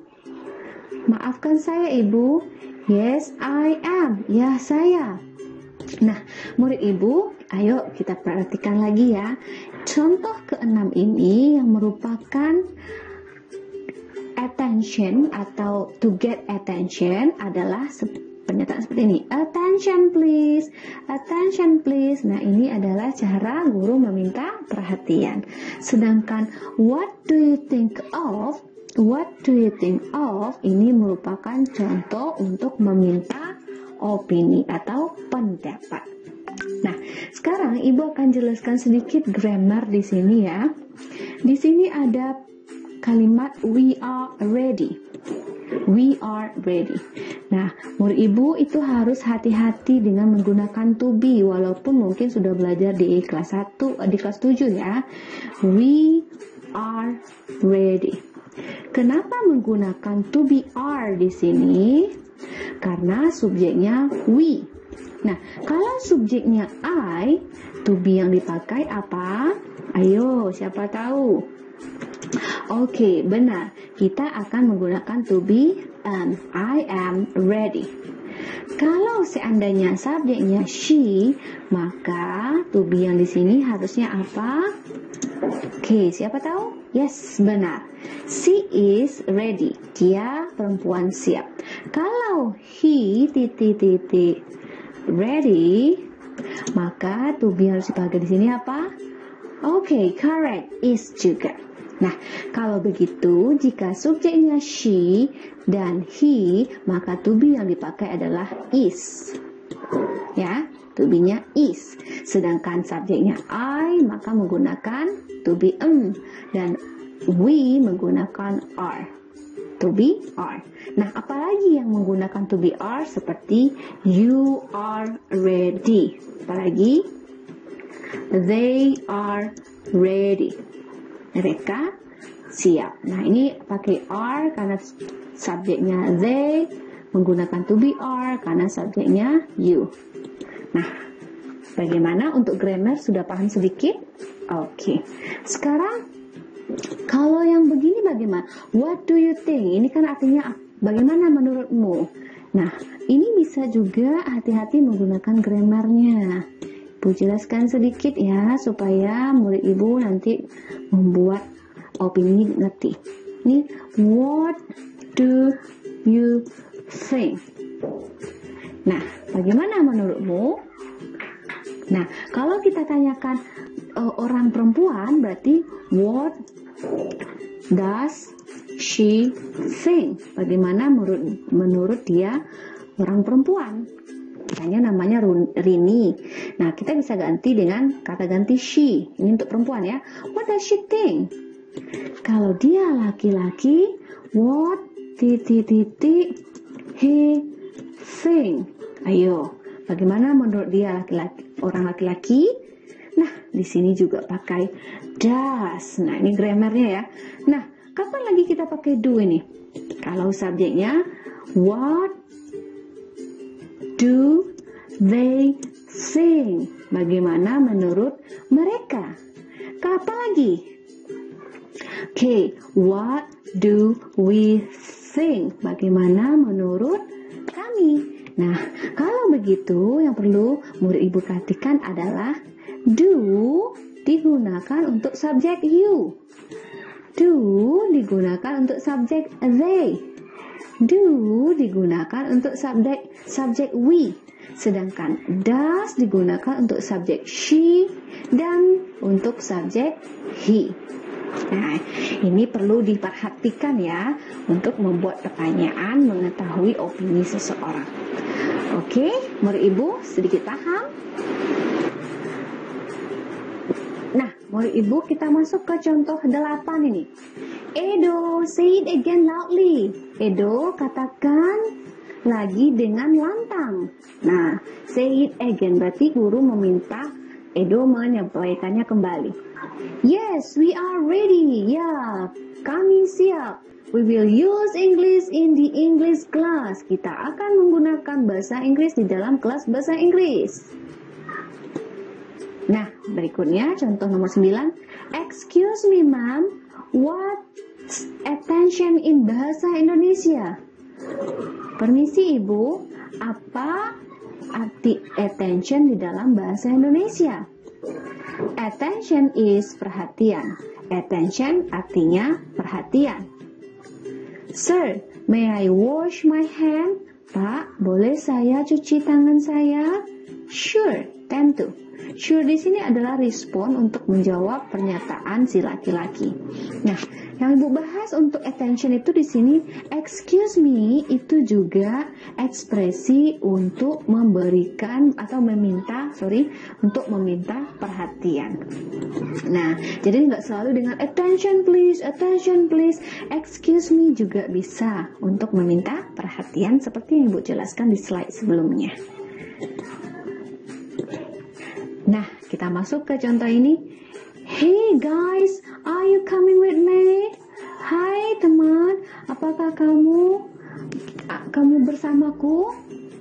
Maafkan saya, Ibu. Yes, I am. Ya, saya. Nah, murid Ibu, ayo kita perhatikan lagi ya. Contoh ke-6 ini yang merupakan attention atau to get attention adalah pernyataan seperti ini. Attention please, attention please. Nah, ini adalah cara guru meminta perhatian. Sedangkan what do you think of? What do you think of? Ini merupakan contoh untuk meminta opini atau pendapat. Nah, sekarang Ibu akan jelaskan sedikit grammar di sini ya. Di sini ada kalimat we are ready. We are ready. Nah, murid Ibu itu harus hati-hati dengan menggunakan to be walaupun mungkin sudah belajar di kelas 1, di kelas 7 ya. We are ready. Kenapa menggunakan to be are di sini? Karena subjeknya we. Nah, kalau subjeknya I, to be yang dipakai apa? Ayo, siapa tahu? Oke, benar. Kita akan menggunakan to be I am ready. Kalau seandainya subjeknya she, maka to be yang di sini harusnya apa? Oke, siapa tahu? Yes, benar. She is ready. Dia perempuan siap. Kalau he ready, maka to be harus dipakai di sini apa? Oke, correct. Is juga. Nah, kalau begitu, jika subjeknya she dan he, maka to be yang dipakai adalah is. Ya, to be-nya is. Sedangkan subjeknya I, maka menggunakan to be dan we menggunakan are. To be are. Nah, apalagi yang menggunakan to be are seperti you are ready. Apalagi they are ready. Mereka siap. Nah, ini pakai are karena subjeknya they, menggunakan to be are karena subjeknya you. Nah, bagaimana untuk grammar? Sudah paham sedikit? Oke. Sekarang kalau yang begini bagaimana? What do you think? Ini kan artinya bagaimana menurutmu? Nah, ini bisa juga hati-hati menggunakan grammarnya. Ibu jelaskan sedikit ya, supaya murid Ibu nanti membuat opini ngerti. Ini, what do you think? Nah, bagaimana menurutmu? Nah, kalau kita tanyakan orang perempuan, berarti what does she think? Bagaimana menurut dia orang perempuan? Misalnya namanya Rini. Nah, kita bisa ganti dengan kata ganti she. Ini untuk perempuan ya. What does she think? Kalau dia laki-laki, what he think? Ayo, bagaimana menurut dia orang laki-laki? Nah, di sini juga pakai does. Nah, ini grammarnya ya. Nah, kapan lagi kita pakai do ini? Kalau subjeknya, what do they think? Bagaimana menurut mereka? Kapan lagi? Oke, what do we think? Bagaimana menurut kami? Nah, kalau begitu yang perlu murid ibu perhatikan adalah do digunakan untuk subjek you. Do digunakan untuk subjek they. Do digunakan untuk subjek we. Sedangkan does digunakan untuk subjek she dan untuk subjek he. Nah, ini perlu diperhatikan ya untuk membuat pertanyaan mengetahui opini seseorang. Oke, murid ibu sedikit paham? Nah, murid ibu kita masuk ke contoh 8 ini. Edo, say it again loudly. Edo, katakan lagi dengan lantang. Nah, say it again berarti guru meminta Edo menyampaikannya kembali. Yes, we are ready. Ya, kami siap. We will use English in the English class. Kita akan menggunakan bahasa Inggris di dalam kelas bahasa Inggris. Nah, berikutnya contoh nomor 9. Excuse me, ma'am. What's attention in bahasa Indonesia? Permisi, Ibu. Apa arti attention di dalam bahasa Indonesia? Attention is perhatian. Attention artinya perhatian. Sir, may I wash my hand? Pak, boleh saya cuci tangan saya? Sure, tentu. Sure di sini adalah respon untuk menjawab pernyataan si laki-laki. Nah, yang Ibu bahas untuk attention itu di sini, excuse me, itu juga ekspresi untuk memberikan atau meminta, untuk meminta perhatian. Nah, jadi nggak selalu dengan attention please, excuse me juga bisa untuk meminta perhatian seperti yang Ibu jelaskan di slide sebelumnya. Nah, kita masuk ke contoh ini. Hey guys, are you coming with me? Hai teman, apakah kamu bersamaku?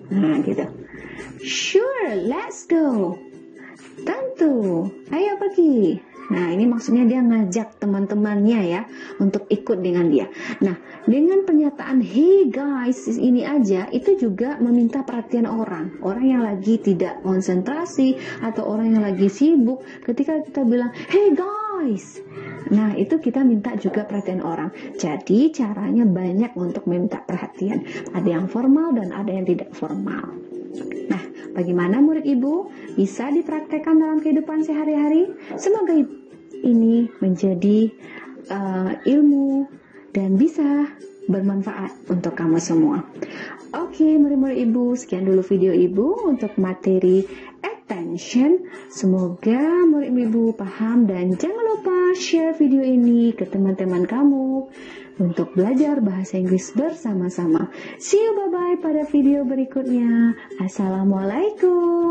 Nah, gitu. Sure, let's go. Tentu, ayo pergi. Nah, ini maksudnya dia ngajak teman-temannya ya untuk ikut dengan dia. Nah, dengan pernyataan hey guys ini aja itu juga meminta perhatian orang yang lagi tidak konsentrasi atau orang yang lagi sibuk. Ketika kita bilang hey guys, nah itu kita minta juga perhatian orang. Jadi caranya banyak untuk meminta perhatian. Ada yang formal dan ada yang tidak formal. Nah, bagaimana murid ibu bisa dipraktekkan dalam kehidupan sehari-hari? Semoga ini menjadi ilmu dan bisa bermanfaat untuk kamu semua. Oke, murid-murid ibu, sekian dulu video ibu untuk materi attention. Semoga murid ibu paham dan jangan lupa share video ini ke teman-teman kamu untuk belajar bahasa Inggris bersama-sama. See you, bye-bye pada video berikutnya. Assalamualaikum.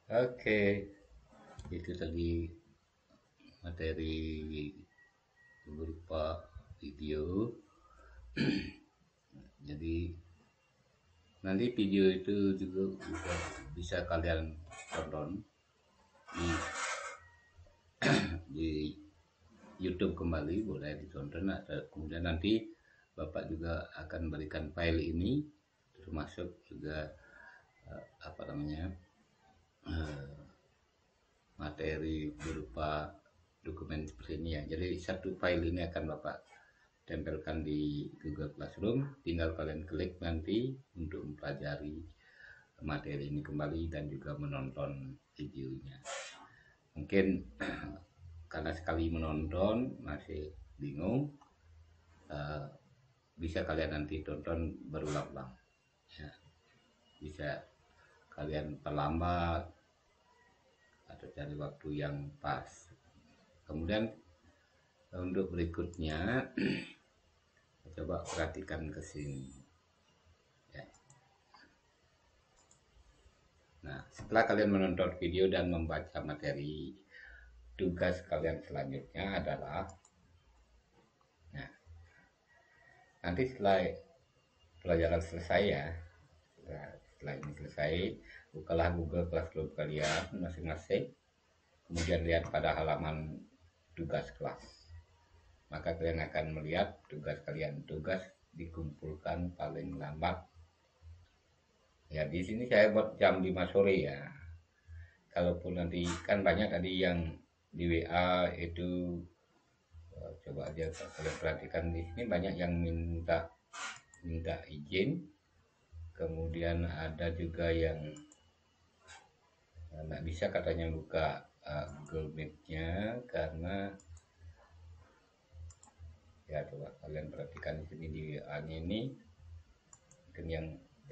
Oke, itu tadi materi berupa video. Jadi nanti video itu juga bisa kalian tonton di YouTube kembali, boleh ditonton. Kemudian nanti Bapak juga akan berikan file ini, termasuk juga materi berupa dokumen seperti ini ya. Jadi satu file ini akan Bapak tempelkan di Google Classroom, tinggal kalian klik nanti untuk mempelajari materi ini kembali dan juga menonton videonya. Mungkin karena sekali menonton masih bingung, bisa kalian nanti tonton berulang-ulang ya. Bisa kalian perlambat atau cari waktu yang pas. Kemudian untuk berikutnya coba perhatikan ke sini ya. Nah, setelah kalian menonton video dan membaca materi, tugas kalian selanjutnya adalah nanti setelah pelajaran selesai ya, setelah ini selesai, bukalah Google Classroom kalian masing-masing, kemudian lihat pada halaman tugas kelas, maka kalian akan melihat tugas kalian. Tugas dikumpulkan paling lambat ya, di sini saya buat jam 5 sore ya. Kalaupun nanti kan banyak tadi yang di WA itu, coba aja kalian perhatikan di sini banyak yang minta izin. Kemudian ada juga yang nggak bisa katanya buka Google Meet-nya karena ya, coba kalian perhatikan di sini di WA-nya ini. Mungkin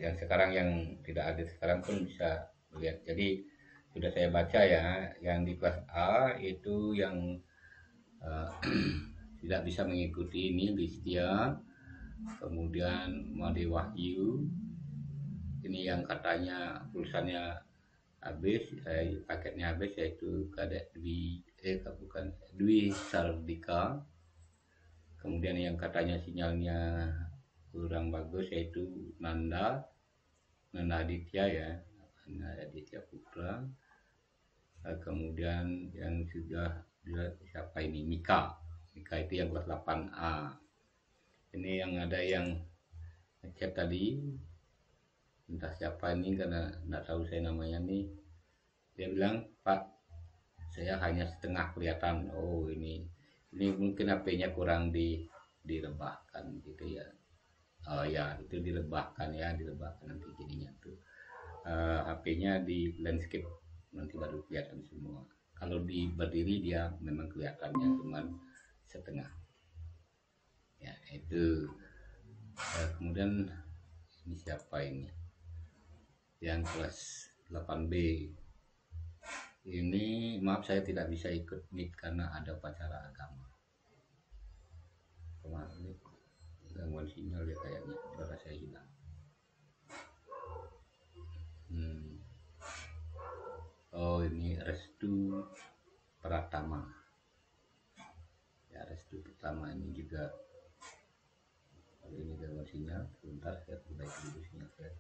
yang sekarang yang tidak ada sekarang pun bisa lihat. Jadi sudah saya baca ya, yang di kelas A itu yang tidak bisa mengikuti ini Listia, kemudian Made Wahyu ini yang katanya pulsanya habis, paketnya habis, yaitu Kadek Dwi Sardika. Kemudian yang katanya sinyalnya kurang bagus yaitu Nanda Aditya ya, Nanda Aditya Putra. Kemudian yang sudah siapa ini, Mika itu yang kelas 8A. Ini yang ada yang ngechat tadi, entah siapa ini karena nggak tahu saya namanya nih. Dia bilang, Pak, saya hanya setengah kelihatan. Oh, ini mungkin HP-nya kurang direbahkan gitu ya. Oh ya, itu direbahkan nanti jadinya tuh HP-nya di landscape, nanti baru kelihatan semua. Kalau di berdiri dia memang kelihatannya cuman setengah ya, itu. Kemudian ini siapa ini, yang kelas 8B ini, maaf saya tidak bisa ikut meet karena ada upacara agama. Kemarin ini gangguan sinyal ya kayaknya, suara saya hilang. Oh, ini Restu Pratama ya, Restu Pratama ini juga. Kalau ini gangguan sinyal, sebentar saya perbaiki dulu sinyal saya.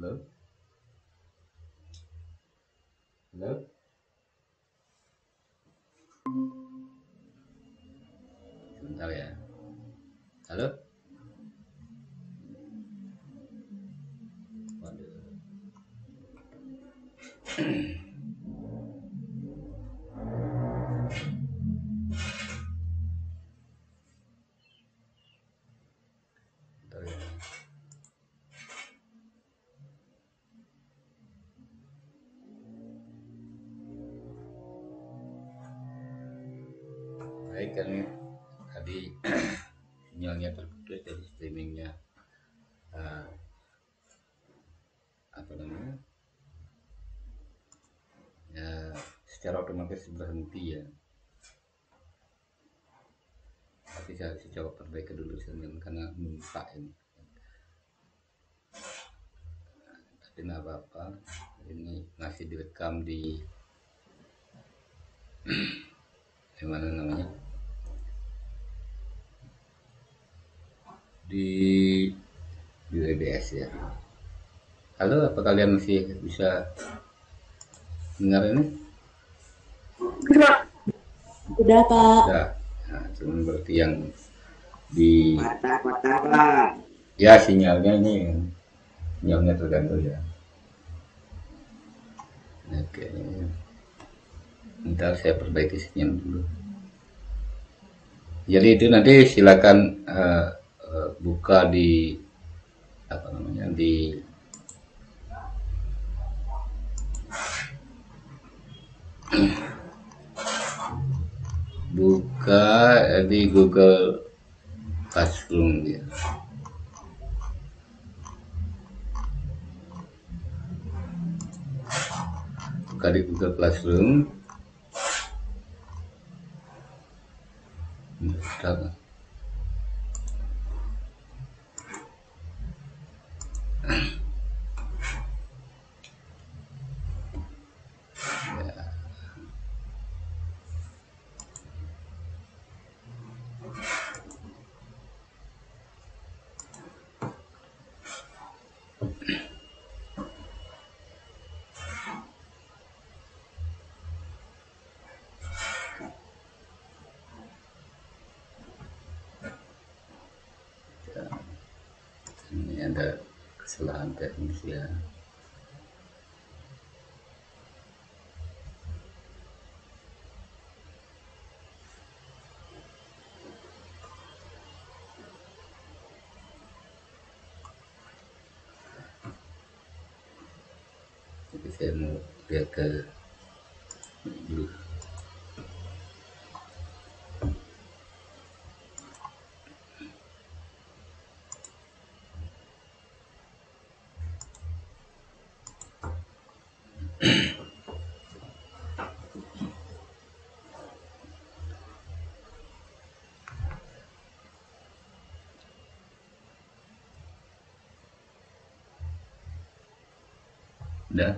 Halo? Halo? Sebentar ya. Halo? Waduh. Bentar ya. Baik, kan tadi sinyalnya terputus, jadi streamingnya apa namanya ya, secara otomatis berhenti ya. Tapi saya coba perbaiki dulu karena minta ini. Tapi nggak apa-apa, ini masih direkam di mana namanya, di WBS ya. Halo, apa kalian masih bisa dengar ini? Udah, Pak. Udah. Nah, cuman berarti yang di ya sinyalnya ini, sinyalnya terganggu ya. Oke. Ntar saya perbaiki sinyal dulu. Jadi itu nanti silakan buka di apa namanya, di buka di Google Classroom ya. Buka di Google Classroom. Bentar. Ini ada kesalahan teknis ya. Jadi saya mau lihat ke dulu. Udah.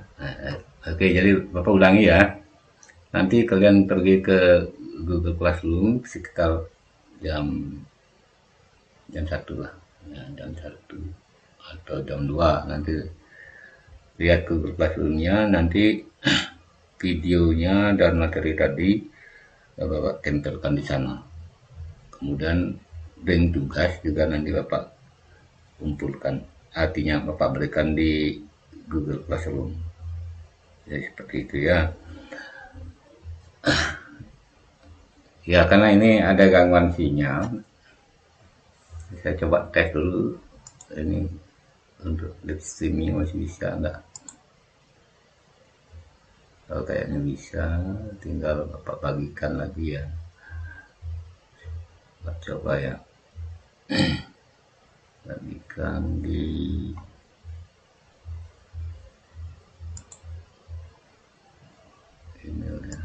Oke, jadi Bapak ulangi ya. Nanti kalian pergi ke Google Classroom sekitar jam 1 lah. Ya, jam 1 atau jam 2 nanti lihat Google Classroom-nya, nanti videonya dan materi tadi Bapak tempelkan di sana. Kemudian link tugas juga nanti Bapak kumpulkan, artinya Bapak berikan di Google Classroom. Jadi seperti itu ya. Ya, karena ini ada gangguan sinyal, saya coba tes dulu ini untuk live streaming masih bisa enggak. Kalau kayaknya bisa, tinggal Bapak bagikan lagi ya. Bapak coba ya. Bagikan di emailnya.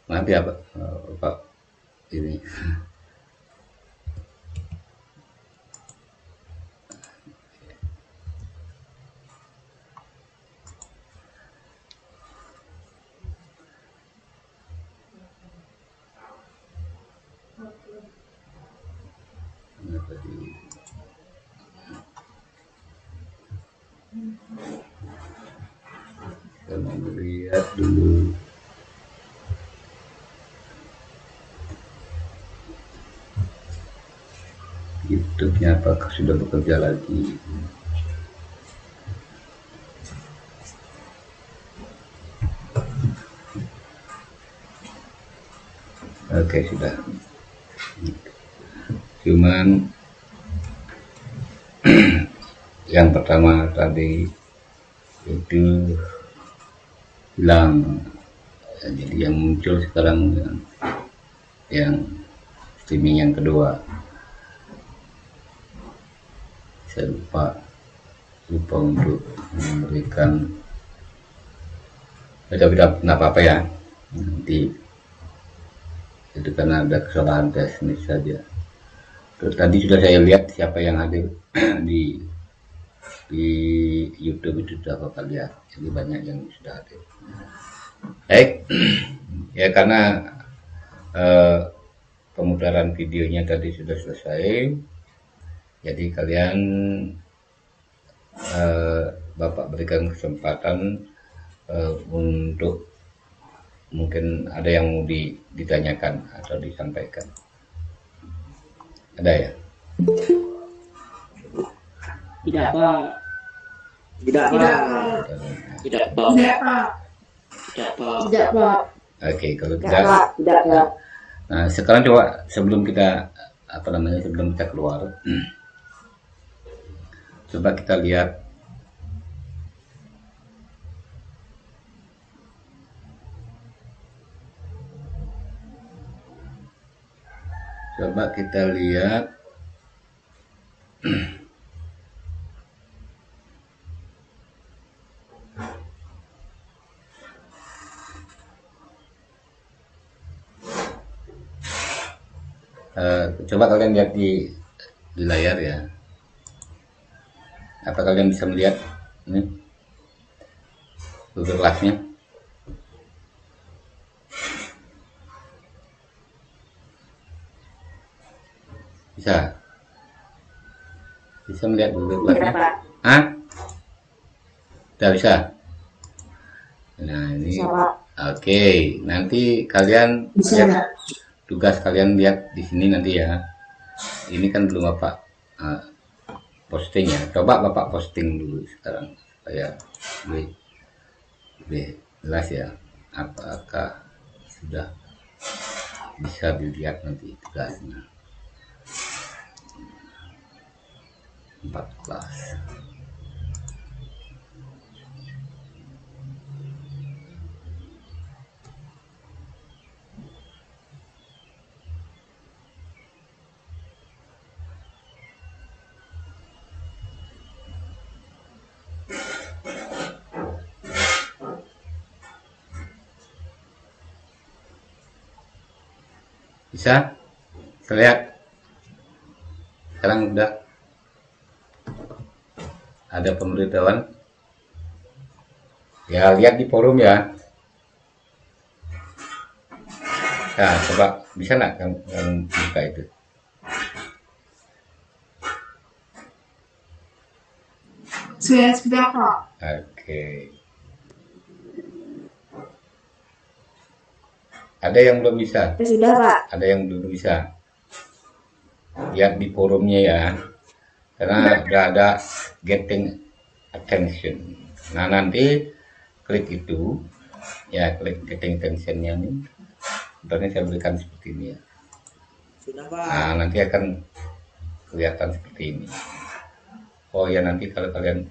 Nanti apa Pak ini kita mau lihat dulu. YouTube-nya apakah sudah bekerja lagi? Oke, sudah. Cuman yang pertama tadi itu hilang. Jadi yang muncul sekarang yang streaming yang kedua. Saya lupa untuk memberikan, tapi tidak apa-apa ya, nanti itu karena ada kesalahan teknis saja. Terus tadi sudah saya lihat siapa yang hadir di YouTube itu sudah Bapak lihat, jadi banyak yang sudah hadir. Baik, ya karena pemutaran videonya tadi sudah selesai. Jadi kalian Bapak berikan kesempatan untuk mungkin ada yang mau ditanyakan atau disampaikan. Ada ya? Tidak, Pak. Tidak, Pak. Tidak, Pak. Tidak, Pak. Tidak, Pak. Oke, kalau Tidak, tidak, Pak. Tidak, Pak. nah sekarang coba sebelum kita sebelum kita keluar, coba kita lihat coba kalian lihat di layar ya. Apa kalian bisa melihat ini Google Classnya? Bisa melihat Google Classnya? Tidak, Pak. Hah? Tidak bisa. Nah ini, Bisa, Pak. oke. Nanti kalian Bisa, lihat Pak. tugas kalian lihat di sini nanti ya. Ini kan belum Bapak posting ya. Coba Bapak posting dulu sekarang supaya lebih jelas ya. Apakah sudah bisa dilihat nanti tugasnya. 14. Bisa? Saya lihat. Sekarang udah ada pemberitahuan. Ya, lihat di forum ya. Nah, coba bisa nggak yang buka itu? Sudah, Pak. Oke. Ada yang belum bisa? Sudah, Pak. Ada yang belum bisa? Lihat di forumnya ya. Karena udah ada getting attention. Nah, nanti klik itu. Ya, klik getting attention-nya nih. Bentarnya saya berikan seperti ini ya. Sudah, Pak. Nah, nanti akan kelihatan seperti ini. Oh ya, nanti kalau kalian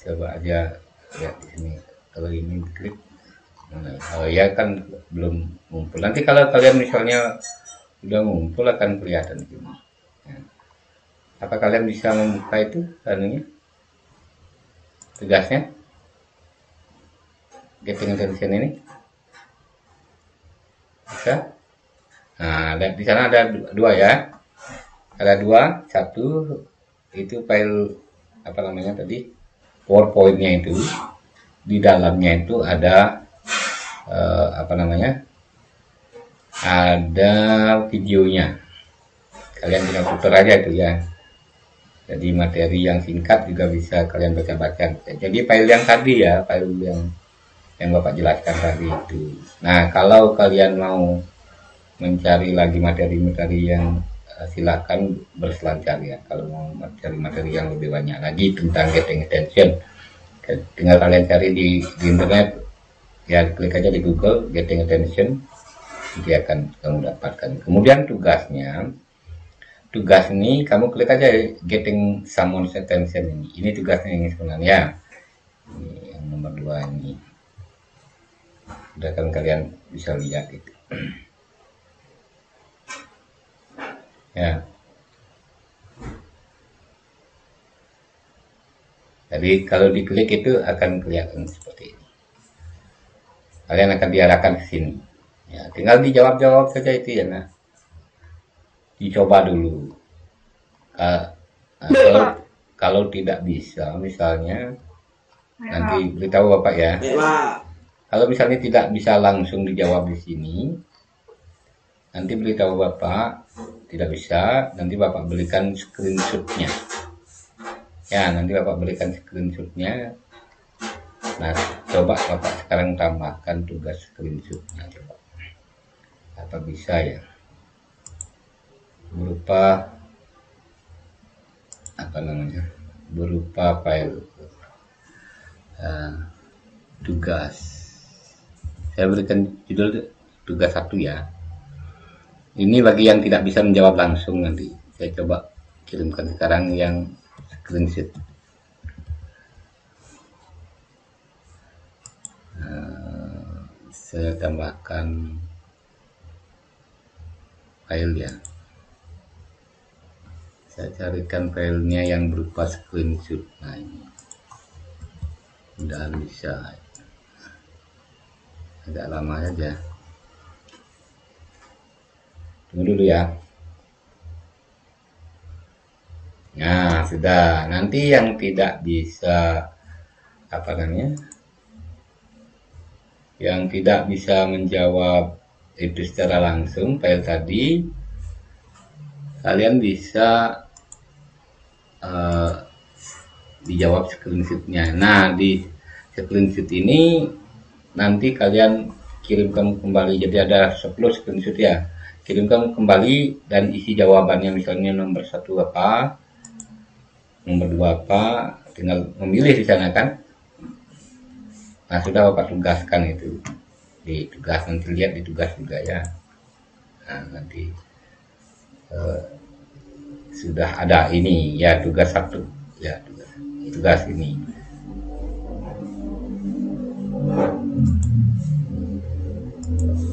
coba aja lihat di sini. Kalau ini klik, oh ya kan belum ngumpul. Nanti kalau kalian misalnya udah ngumpul akan kelihatan gini. Ya. Apa kalian bisa membuka itu anunya? Tugasnya? Getting attention ini? Bisa? Nah, di sana ada dua ya. Ada dua, satu itu file apa namanya tadi PowerPoint-nya itu, di dalamnya itu ada apa namanya, ada videonya. Kalian tinggal putar aja itu ya. Jadi materi yang singkat juga bisa kalian baca-baca. Jadi file yang tadi ya, file yang Bapak jelaskan tadi itu. Nah, kalau kalian mau mencari lagi materi-materi yang silakan berselancar ya. Kalau mau mencari materi yang lebih banyak lagi tentang getting attention, tinggal kalian cari di internet ya, klik aja di Google getting attention, nanti akan kamu dapatkan. Kemudian tugas ini kamu klik aja getting someone's attention ini tugasnya ini sebenarnya. Ini yang nomor 2 ini. Udah kan kalian bisa lihat itu. Ya. Jadi kalau diklik itu akan kelihatan seperti ini. Kalian akan diarahkan ke sini. Ya, tinggal dijawab saja itu ya. Nah, dicoba dulu. Kalau tidak bisa, misalnya nanti beritahu Bapak ya. Kalau misalnya tidak bisa langsung dijawab di sini, nanti beritahu Bapak. Tidak bisa, nanti Bapak berikan screenshotnya. Ya, nanti Bapak berikan screenshotnya. Nah, coba Bapak sekarang tambahkan tugas screenshotnya. Coba. Apa bisa ya? Berupa apa namanya, berupa file tugas. Saya berikan judul tugas 1 ya. Ini bagi yang tidak bisa menjawab langsung, nanti saya coba kirimkan sekarang yang screenshot. Saya tambahkan file ya. Saya carikan filenya yang berupa screenshot. Nah ini mudahan bisa. Agak lama saja. Tunggu dulu ya. Nah sudah. Nanti yang tidak bisa apa namanya, yang tidak bisa menjawab itu secara langsung file tadi, kalian bisa dijawab screenshotnya. Nah di screenshot ini nanti kalian kirimkan kembali, jadi ada 10 screenshot ya, kirimkan kembali dan isi jawabannya, misalnya nomor 1 apa, nomor 2 apa, tinggal memilih di sana kan. Nah sudah Bapak tugaskan itu di tugas, nanti lihat di tugas juga ya. Nah nanti sudah ada ini ya, tugas 1 ya, tugas ini.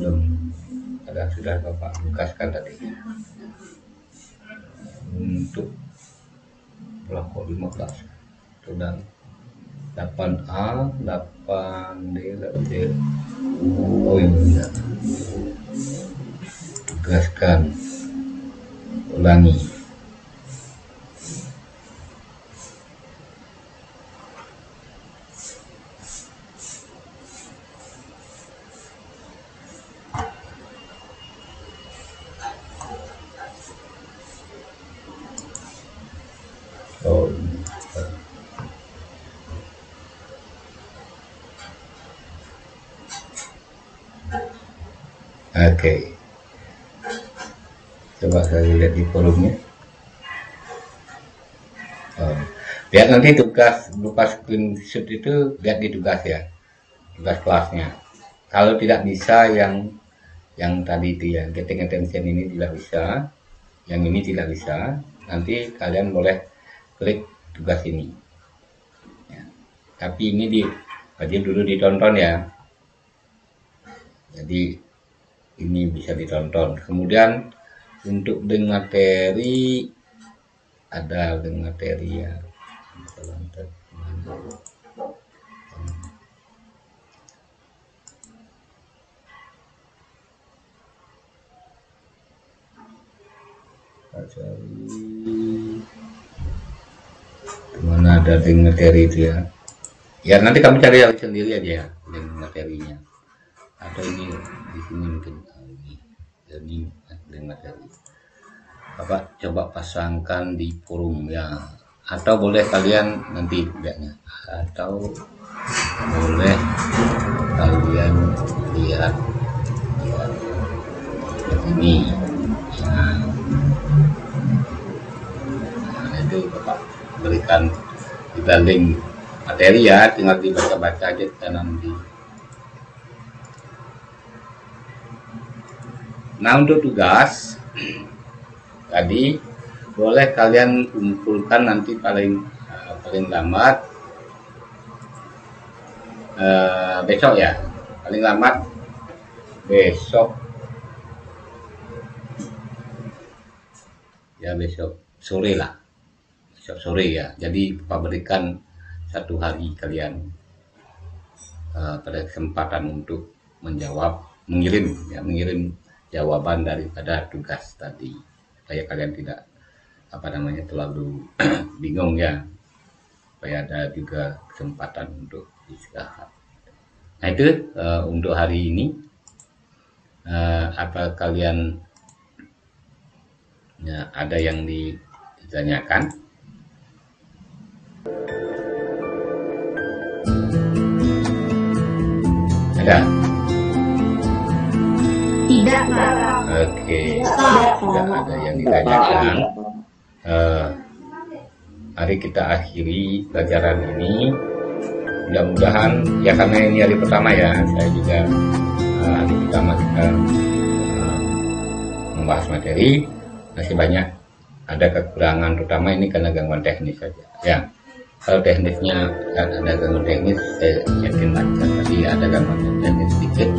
Belum ada, sudah Bapak tugaskan tadi untuk kelompok 15 sudah 8A, 8D, 8D. Oh iya, tugaskan, ulangi. Oh, oke. Coba saya lihat di forumnya. Lihat nanti tugas berupa screenshot itu, lihat di tugas ya, tugas kelasnya. Kalau tidak bisa yang tadi itu ya, getting attention ini tidak bisa, yang ini tidak bisa, nanti kalian boleh klik tugas ini ya. Tapi ini wajib dulu ditonton ya, jadi ini bisa ditonton. Kemudian untuk link materi, ada link materi ya, mana ada link materi itu ya. Ya nanti kamu cari sendiri aja ya link materinya. Atau ini di sini mungkin ini link materi. Bapak coba pasangkan di forum ya. Atau boleh kalian nanti lihatnya. Atau boleh kalian lihat ya, ini. Nah, itu Bapak berikan kita link materi ya, tinggal dibaca-baca aja nanti. Nah untuk tugas tadi boleh kalian kumpulkan nanti paling lambat besok ya, paling lambat besok ya, besok sore lah, besok sore ya. Jadi Bapak berikan 1 hari kalian pada kesempatan untuk mengirim jawaban daripada tugas tadi, supaya kalian tidak terlalu bingung ya, supaya ada juga kesempatan untuk istirahat. Nah itu untuk hari ini. Apa kalian ya, ada yang ditanyakan? Ada? Tidak, Pak. Oke, tidak ada yang ditanyakan. mari kita akhiri pelajaran ini. Mudah-mudahan ya, karena ini hari pertama ya, saya juga hari pertama kita membahas materi, masih banyak ada kekurangan, terutama ini karena gangguan teknis saja ya. Kalau teknisnya ada gangguan teknis, saya yakin lancar. Tapi ada gangguan teknis sedikit,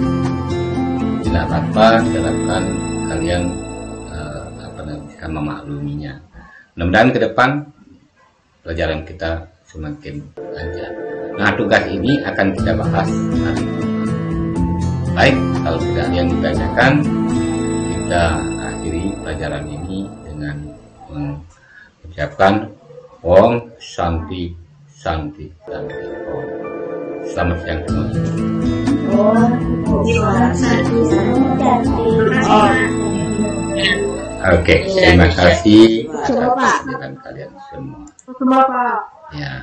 tidak apa-apa, harapkan kalian bisa memakluminya. Mudah-mudahan ke depan pelajaran kita semakin lancar. Nah, tugas ini akan kita bahas hari ini. Baik, kalau tidak ada yang ditanyakan, kita akhiri pelajaran ini dengan mengucapkan Om Shanti Shanti Shanti Om. Selamat siang semuanya. Oke, terima kasih atas dengan kalian semua. Pak. Ya.